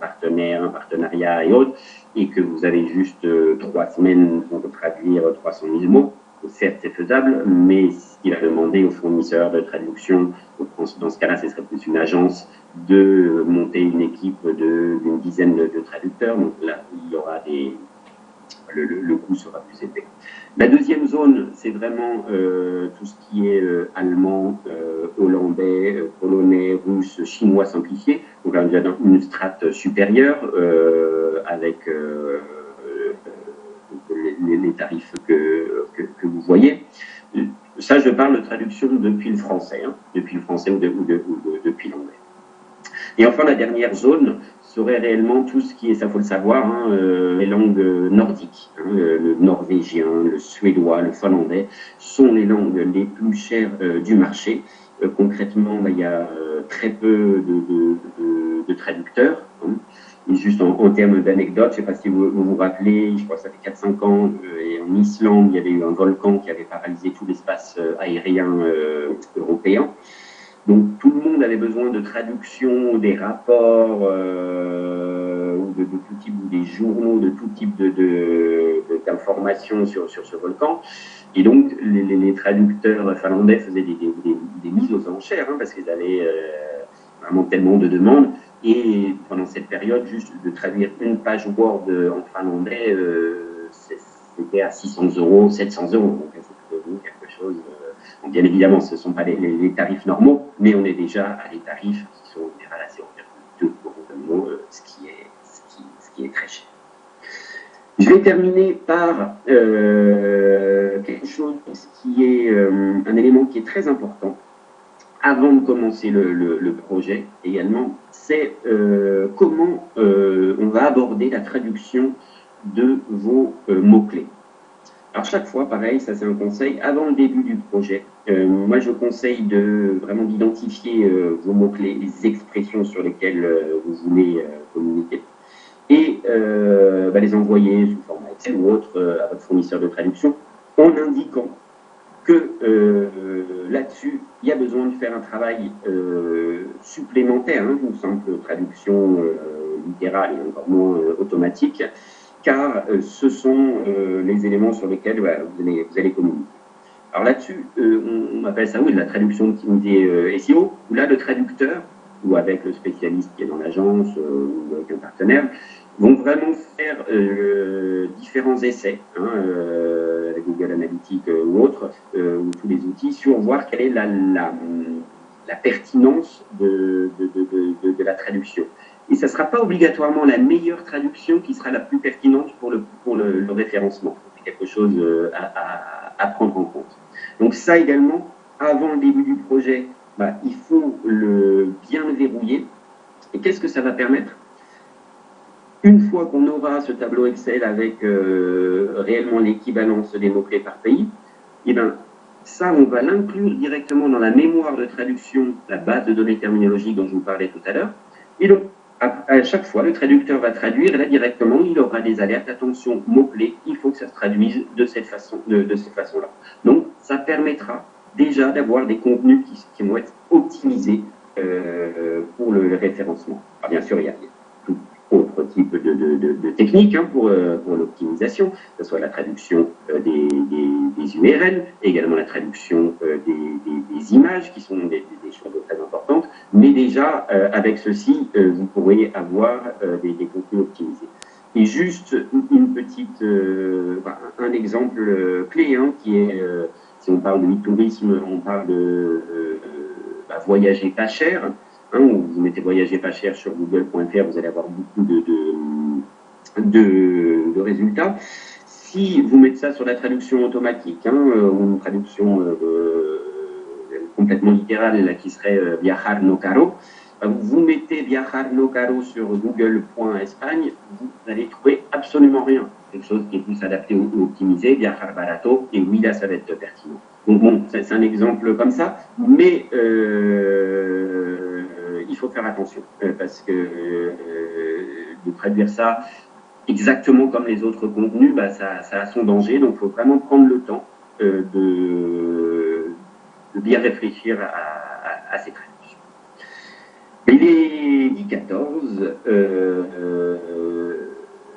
S2: partenariat et autres, et que vous avez juste 3 semaines pour traduire 300 000 mots, certes, c'est faisable, mais ce qu'il a demandé aux fournisseurs de traduction, dans ce cas-là, ce serait plus une agence de monter une équipe d'une dizaine de traducteurs. Donc là, il y aura le coût sera plus élevé. La deuxième zone, c'est vraiment tout ce qui est allemand, hollandais, polonais, russe, chinois simplifié. Donc là, on a une strate supérieure avec les tarifs que vous voyez. Ça, je parle de traduction depuis le français, hein, depuis le français ou depuis l'anglais. Et enfin, la dernière zone serait réellement tout ce qui est, ça faut le savoir, hein, les langues nordiques. Hein, le norvégien, le suédois, le finlandais sont les langues les plus chères du marché. Concrètement, il y a très peu de traducteurs. Hein. Et juste en termes d'anecdotes, je ne sais pas si vous vous rappelez, je crois que ça fait 4-5 ans, et en Islande, il y avait eu un volcan qui avait paralysé tout l'espace aérien européen. Donc tout le monde avait besoin de traduction, des rapports, de tout type, ou des journaux, de tout type d'informations sur ce volcan. Et donc les traducteurs finlandais faisaient des mises aux enchères, hein, parce qu'ils avaient vraiment tellement de demandes. Et pendant cette période, juste de traduire une page Word en finlandais, c'était à 600 €, 700 €. Donc c'est devenu quelque chose. Donc, bien évidemment, ce ne sont pas les tarifs normaux, mais on est déjà à des tarifs qui sont en général à 0,2 €, ce qui est très cher. Je vais terminer par quelque chose qui est un élément qui est très important avant de commencer le projet également, c'est comment on va aborder la traduction de vos mots-clés. Alors chaque fois, pareil, ça c'est un conseil, avant le début du projet, moi je conseille vraiment d'identifier vos mots-clés, les expressions sur lesquelles vous voulez communiquer, et les envoyer sous format Excel ou autre à votre fournisseur de traduction, en indiquant que là-dessus, il y a besoin de faire un travail supplémentaire, hein, une simple traduction littérale et encore moins automatique, car ce sont les éléments sur lesquels vous allez communiquer. Alors là-dessus, on appelle ça la traduction optimisée SEO, où là, le traducteur, ou avec le spécialiste qui est dans l'agence, ou avec un partenaire, vont vraiment faire différents essais, hein, avec Google Analytics ou autres, ou tous les outils, sur voir quelle est la pertinence de la traduction. Et ça ne sera pas obligatoirement la meilleure traduction qui sera la plus pertinente pour le référencement. C'est quelque chose à prendre en compte. Donc ça également, avant le début du projet, il faut bien le verrouiller. Et qu'est-ce que ça va permettre ? Une fois qu'on aura ce tableau Excel avec réellement l'équivalence des mots-clés par pays, et ça, on va l'inclure directement dans la mémoire de traduction, la base de données terminologiques dont je vous parlais tout à l'heure. Et donc, à chaque fois, le traducteur va traduire, et là, directement, il aura des alertes, attention, mots-clés, il faut que ça se traduise de cette façon-là. Donc, ça permettra déjà d'avoir des contenus qui vont être optimisés pour le référencement. Alors, bien sûr, il y a tout autre type de techniques pour l'optimisation, que ce soit la traduction des URL, également la traduction des images, qui sont des choses très importantes, mais déjà, avec ceci, vous pourrez avoir des contenus optimisés. Et juste une petite, un exemple clé, qui est, si on parle de e-tourisme, on parle voyager pas cher. Hein, vous mettez voyager pas cher sur google.fr, vous allez avoir beaucoup de résultats. Si vous mettez ça sur la traduction automatique, hein, ou une traduction complètement littérale là, qui serait viajar no caro, vous mettez viajar no caro sur google.espagne, vous n'allez trouver absolument rien. Quelque chose qui est plus adapté ou optimisé, viajar barato, et oui, là, ça va être pertinent. Donc bon, c'est un exemple comme ça, mais il faut faire attention, parce que de traduire ça exactement comme les autres contenus, bah, ça a son danger, donc il faut vraiment prendre le temps de bien réfléchir à ces traductions. Il est 10h14,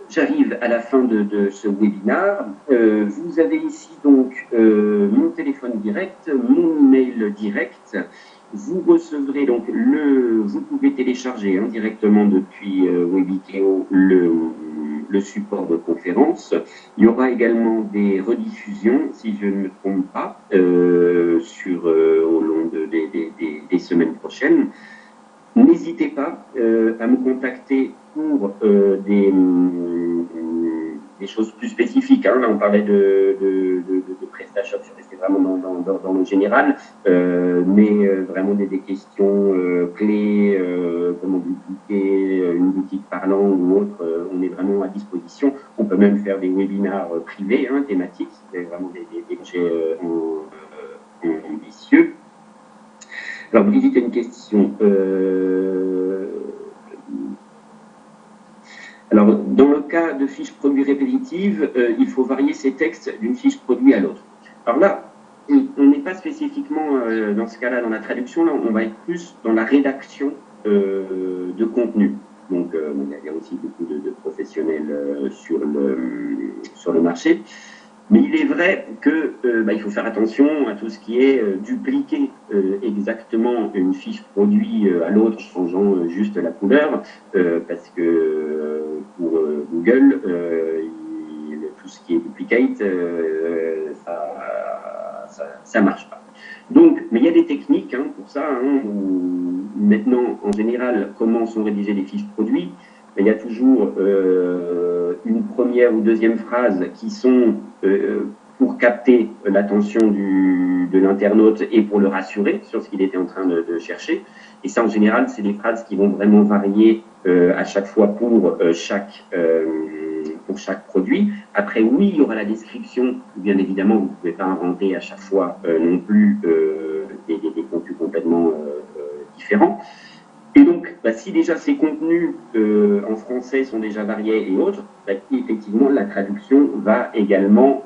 S2: j'arrive à la fin de ce webinaire. Vous avez ici donc mon téléphone direct, mon email direct. Vous recevrez donc vous pouvez télécharger directement depuis Webikeo le support de conférence. Il y aura également des rediffusions, si je ne me trompe pas, au long des semaines prochaines. N'hésitez pas à me contacter pour des choses plus spécifiques. Hein. Là, on parlait de PrestaShop, je restais vraiment dans le général, mais vraiment des questions clés, comment dupliquer une boutique parlant ou autre, on est vraiment à disposition. On peut même faire des webinaires privés, thématiques, c'est vraiment des projets ambitieux. Alors, Brigitte a une question. Alors, dans le cas de fiches produits répétitives, il faut varier ces textes d'une fiche produit à l'autre. Alors là, on n'est pas spécifiquement dans ce cas-là, dans la traduction, là, on va être plus dans la rédaction de contenu. Donc, il y a aussi beaucoup de professionnels sur le marché. Mais il est vrai que il faut faire attention à tout ce qui est dupliquer exactement une fiche produit à l'autre, changeant juste la couleur, parce que pour Google, tout ce qui est duplicate, ça marche pas. Donc, mais il y a des techniques pour ça. Où maintenant, en général, comment sont rédigées les fiches produits? Il y a toujours une première ou deuxième phrase qui sont pour capter l'attention de l'internaute et pour le rassurer sur ce qu'il était en train de chercher. Et ça, en général, c'est des phrases qui vont vraiment varier à chaque fois pour chaque produit. Après, oui, il y aura la description. Bien évidemment, vous ne pouvez pas inventer à chaque fois non plus des contenus complètement différents. Et donc, si déjà ces contenus en français sont déjà variés et autres, effectivement, la traduction va également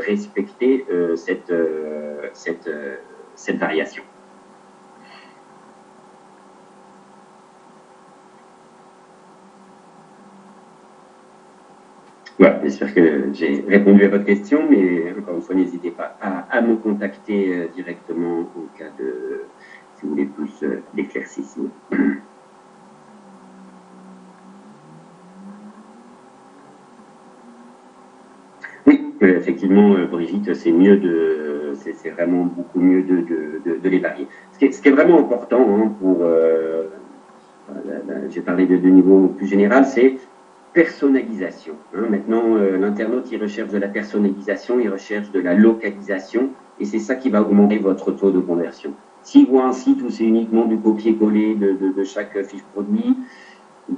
S2: respecter cette variation. Voilà, j'espère que j'ai répondu à votre question, mais encore une fois, n'hésitez pas à me contacter directement au cas de... si vous voulez plus d'éclaircissement. Oui, effectivement, Brigitte, c'est vraiment beaucoup mieux de les varier. Ce qui est vraiment important j'ai parlé de niveau plus général, c'est personnalisation. Maintenant, l'internaute, il recherche de la personnalisation, il recherche de la localisation, et c'est ça qui va augmenter votre taux de conversion. S'il voit un site où c'est uniquement du copier-coller de chaque fiche produit,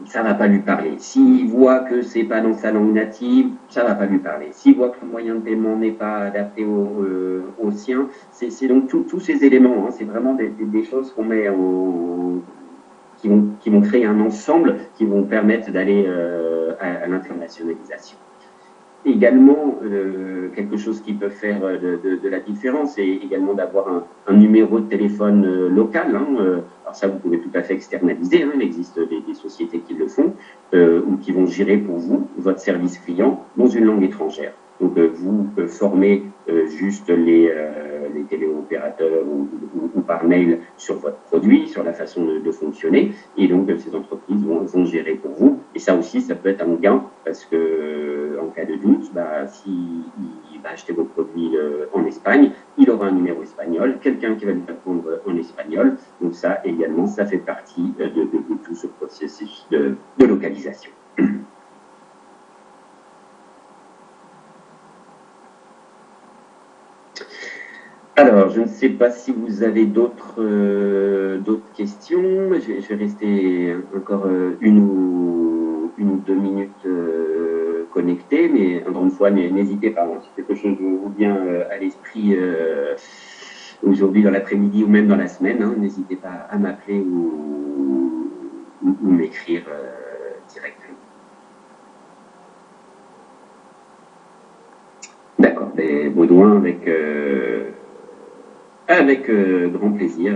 S2: ça ne va pas lui parler. S'il voit que ce n'est pas dans sa langue native, ça ne va pas lui parler. S'il voit que le moyen de paiement n'est pas adapté au sien, c'est donc tous ces éléments, c'est vraiment des choses qu'on met qui vont créer un ensemble qui vont permettre d'aller à l'internationalisation. Également, quelque chose qui peut faire de la différence, c'est également d'avoir un numéro de téléphone local. Alors ça, vous pouvez tout à fait externaliser. Il existe des sociétés qui le font ou qui vont gérer pour vous votre service client dans une langue étrangère. Donc, vous formez juste les téléopérateurs ou par mail sur votre produit, sur la façon de fonctionner. Et donc, ces entreprises vont gérer pour vous. Et ça aussi, ça peut être un gain parce que, en cas de doute, s'ils qui va acheter vos produits en Espagne, il aura un numéro espagnol, quelqu'un qui va lui répondre en espagnol. Donc ça également, ça fait partie de tout ce processus de localisation. Alors, je ne sais pas si vous avez d'autres questions. Je vais rester encore une ou deux minutes connecté, mais encore une fois, n'hésitez pas. Si quelque chose vous vient à l'esprit aujourd'hui dans l'après-midi ou même dans la semaine, hein, n'hésitez pas à m'appeler ou m'écrire directement. D'accord, mais Baudouin avec grand plaisir.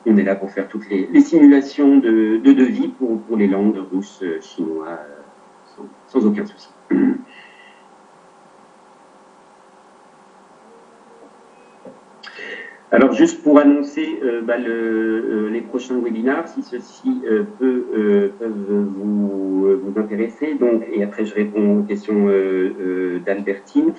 S2: On est là pour faire toutes les simulations de devis pour les langues russes, chinois, sans aucun souci. Alors, juste pour annoncer les prochains webinaires, si ceux-ci peuvent vous intéresser, donc, et après je réponds aux questions d'Albertine.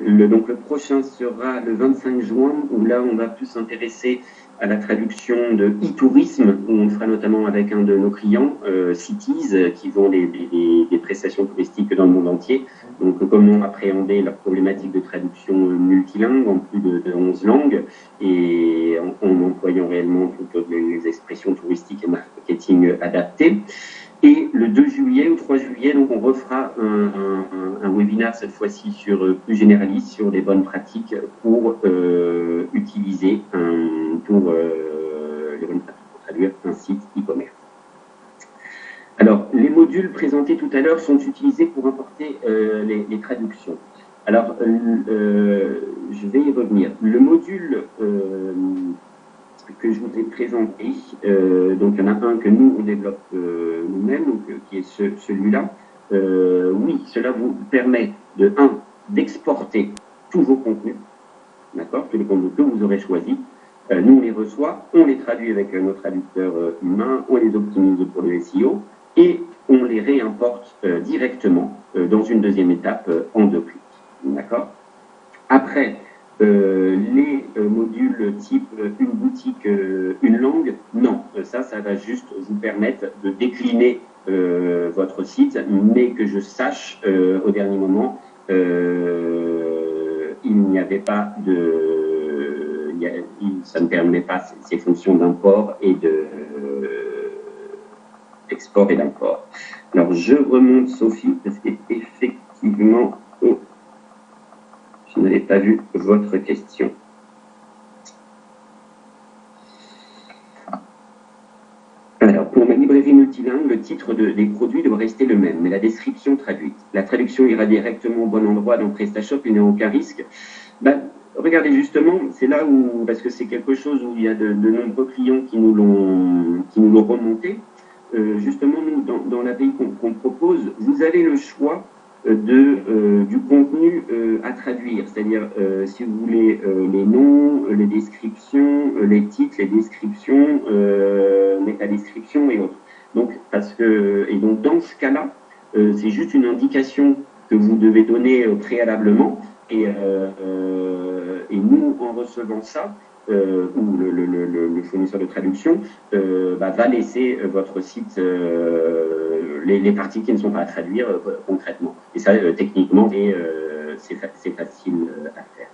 S2: Donc le prochain sera le 25 juin, où là on va plus s'intéresser à la traduction de e-tourisme, où on fera notamment avec un de nos clients, Cities, qui vend des prestations touristiques dans le monde entier. Donc comment appréhender leur problématique de traduction multilingue en plus de 11 langues, et en employant réellement toutes les expressions touristiques et marketing adaptées. Et le 2 juillet ou 3 juillet, donc on refera un webinaire cette fois-ci plus généraliste sur les bonnes pratiques pour utiliser les bonnes pratiques pour traduire un site e-commerce. Alors, les modules présentés tout à l'heure sont utilisés pour importer les traductions. Alors, je vais y revenir. Le module que je vous ai présenté, donc il y en a un que nous on développe nous-mêmes, qui est celui-là. Oui, cela vous permet d'exporter tous vos contenus, d'accord, tous les contenus que vous aurez choisis. Nous on les reçoit, on les traduit avec nos traducteurs humains, on les optimise pour le SEO et on les réimporte directement dans une deuxième étape en 2 clics, d'accord. Après, les modules type une boutique, une langue, non. Ça va juste vous permettre de décliner votre site, mais que je sache au dernier moment, il n'y avait pas ça ne permet pas ces fonctions d'import et d'export et d'import. Alors je remonte Sophie parce qu'effectivement, je n'avais pas vu votre question. Alors, pour ma librairie multilingue, le titre des produits doit rester le même, mais la description traduite. La traduction ira directement au bon endroit dans PrestaShop, il n'y a aucun risque. Regardez, justement, c'est là où, parce que c'est quelque chose où il y a de nombreux clients qui nous l'ont remonté. Justement, nous, dans l'API qu'on propose, vous avez le choix du contenu à traduire, c'est-à-dire si vous voulez les noms, les descriptions, les titres, les descriptions, métadescriptions et autres. Donc, donc dans ce cas-là, c'est juste une indication que vous devez donner préalablement et nous, en recevant ça, ou le fournisseur de traduction va laisser votre site les parties qui ne sont pas à traduire concrètement. Et ça, techniquement, c'est facile à faire.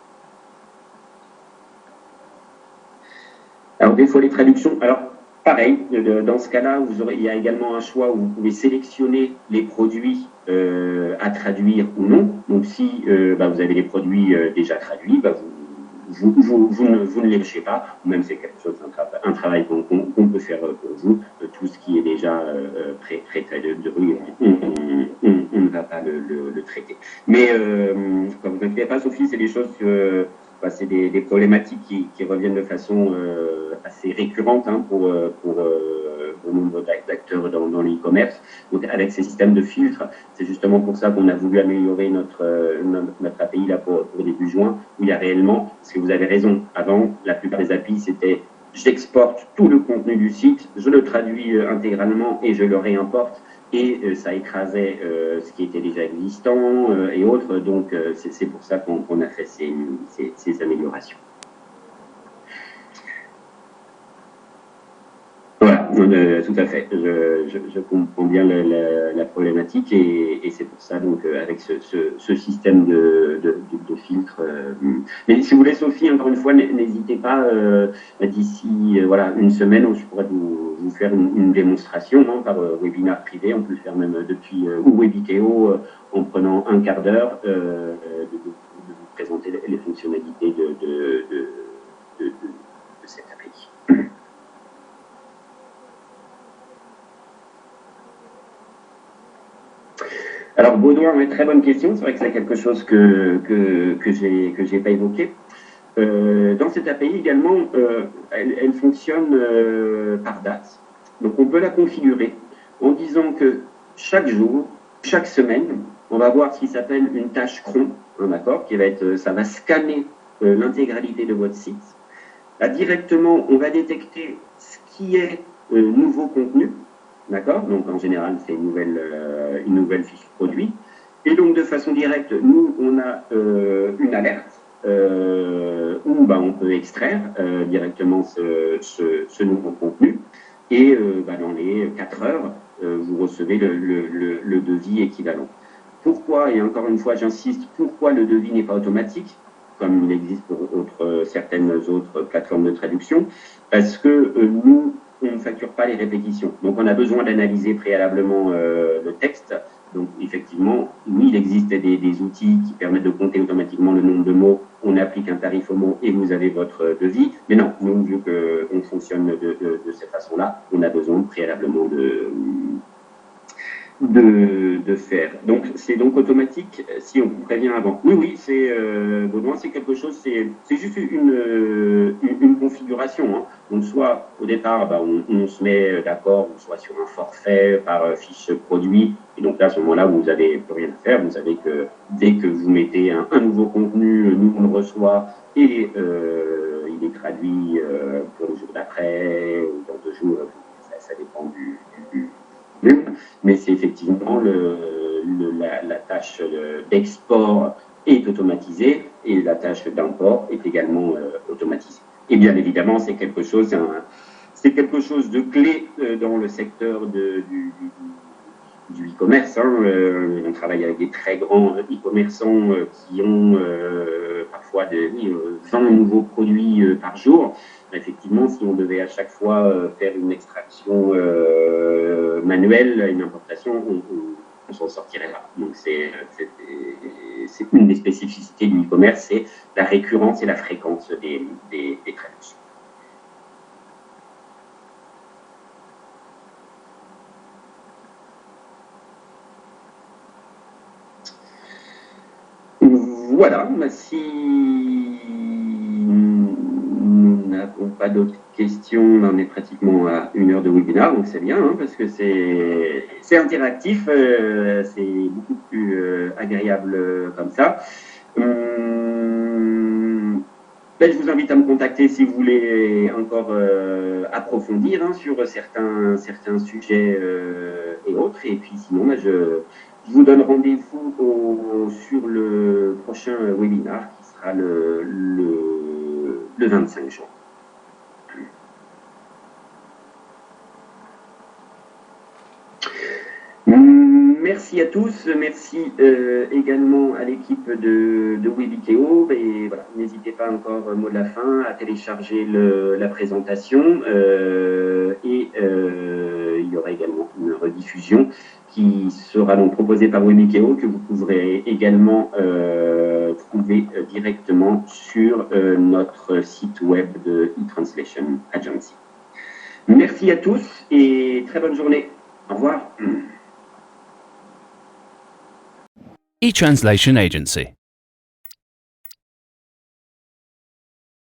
S2: Alors, des fois, les traductions... Alors, pareil, dans ce cas-là, il y a également un choix où vous pouvez sélectionner les produits à traduire ou non. Donc, si vous avez les produits déjà traduits, vous ne les lâchez pas, ou même c'est quelque chose, un travail qu'on peut faire pour vous, tout ce qui est déjà pré-traité, on ne va pas le traiter. Mais ne vous inquiétez pas, Sophie, c'est des choses que c'est des problématiques qui reviennent de façon assez récurrente pour nombre d'acteurs dans l'e-commerce. Donc avec ces systèmes de filtres, c'est justement pour ça qu'on a voulu améliorer notre API là pour début juin, où il y a réellement, parce que vous avez raison, avant, la plupart des API, c'était j'exporte tout le contenu du site, je le traduis intégralement et je le réimporte. et ça écrasait ce qui était déjà existant et autres. Donc, c'est pour ça qu'on a fait ces améliorations. Voilà, tout à fait. Je comprends bien la problématique et c'est pour ça, donc, avec ce système de filtre. Mais si vous voulez, Sophie, encore une fois, n'hésitez pas, d'ici voilà, une semaine, où je pourrais vous faire une démonstration par webinaire privé. On peut le faire même depuis ou Webikeo en prenant un quart d'heure de vous présenter les fonctionnalités de cette API. Alors, Baudouin, très bonne question. C'est vrai que c'est quelque chose que j'ai pas évoqué. Dans cette API également, elle fonctionne par date. Donc, on peut la configurer en disant que chaque jour, chaque semaine, on va voir ce qui s'appelle une tâche cron, d'accord, qui va être, ça va scanner l'intégralité de votre site. Là, directement, on va détecter ce qui est nouveau contenu. D'accord? Donc, en général, c'est une nouvelle fiche produit. Et donc, de façon directe, nous, on a une alerte où on peut extraire directement ce nouveau contenu. Et dans les 4 heures, vous recevez le devis équivalent. Pourquoi, et encore une fois, j'insiste, pourquoi le devis n'est pas automatique, comme il existe pour certaines autres plateformes de traduction? Parce que nous, on ne facture pas les répétitions. Donc, on a besoin d'analyser préalablement le texte. Donc, effectivement, oui, il existe des outils qui permettent de compter automatiquement le nombre de mots. On applique un tarif au mot et vous avez votre devis. Mais non, nous, vu qu'on fonctionne de cette façon-là, on a besoin préalablement de faire. Donc, c'est donc automatique si on vous prévient avant. Oui, c'est Baudouin, c'est quelque chose, c'est juste une configuration. Donc, soit au départ, on se met d'accord, soit sur un forfait par fiche produit. Et donc là, à ce moment-là, vous n'avez plus rien à faire. Vous savez que dès que vous mettez un nouveau contenu, nous, on le reçoit et il est traduit pour le jour d'après ou dans 2 jours. Ça dépend du mais c'est effectivement la tâche d'export est automatisée et la tâche d'import est également automatisée. Et bien évidemment, c'est quelque chose de clé dans le secteur du e-commerce. On travaille avec des très grands e-commerçants qui ont parfois 20 nouveaux produits par jour. Effectivement, si on devait à chaque fois faire une extraction manuelle, une importation, on s'en sortirait pas. Donc, c'est une des spécificités du e-commerce, c'est la récurrence et la fréquence des traductions. Voilà, si nous n'avons pas d'autres questions, on est pratiquement à 1 heure de webinaire, donc c'est bien, parce que c'est interactif, c'est beaucoup plus agréable comme ça. Je vous invite à me contacter si vous voulez encore approfondir sur certains sujets et autres, et puis sinon, je vous donne rendez-vous sur le prochain webinaire qui sera le 25 juin. Merci à tous, merci également à l'équipe de Webikeo. Et voilà, n'hésitez pas encore, mot de la fin, à télécharger la présentation. Il y aura également une rediffusion qui sera donc proposée par Webikeo, que vous pourrez également trouver directement sur notre site web de eTranslation Agency. Merci à tous et très bonne journée. Au revoir.
S3: eTranslation Agency.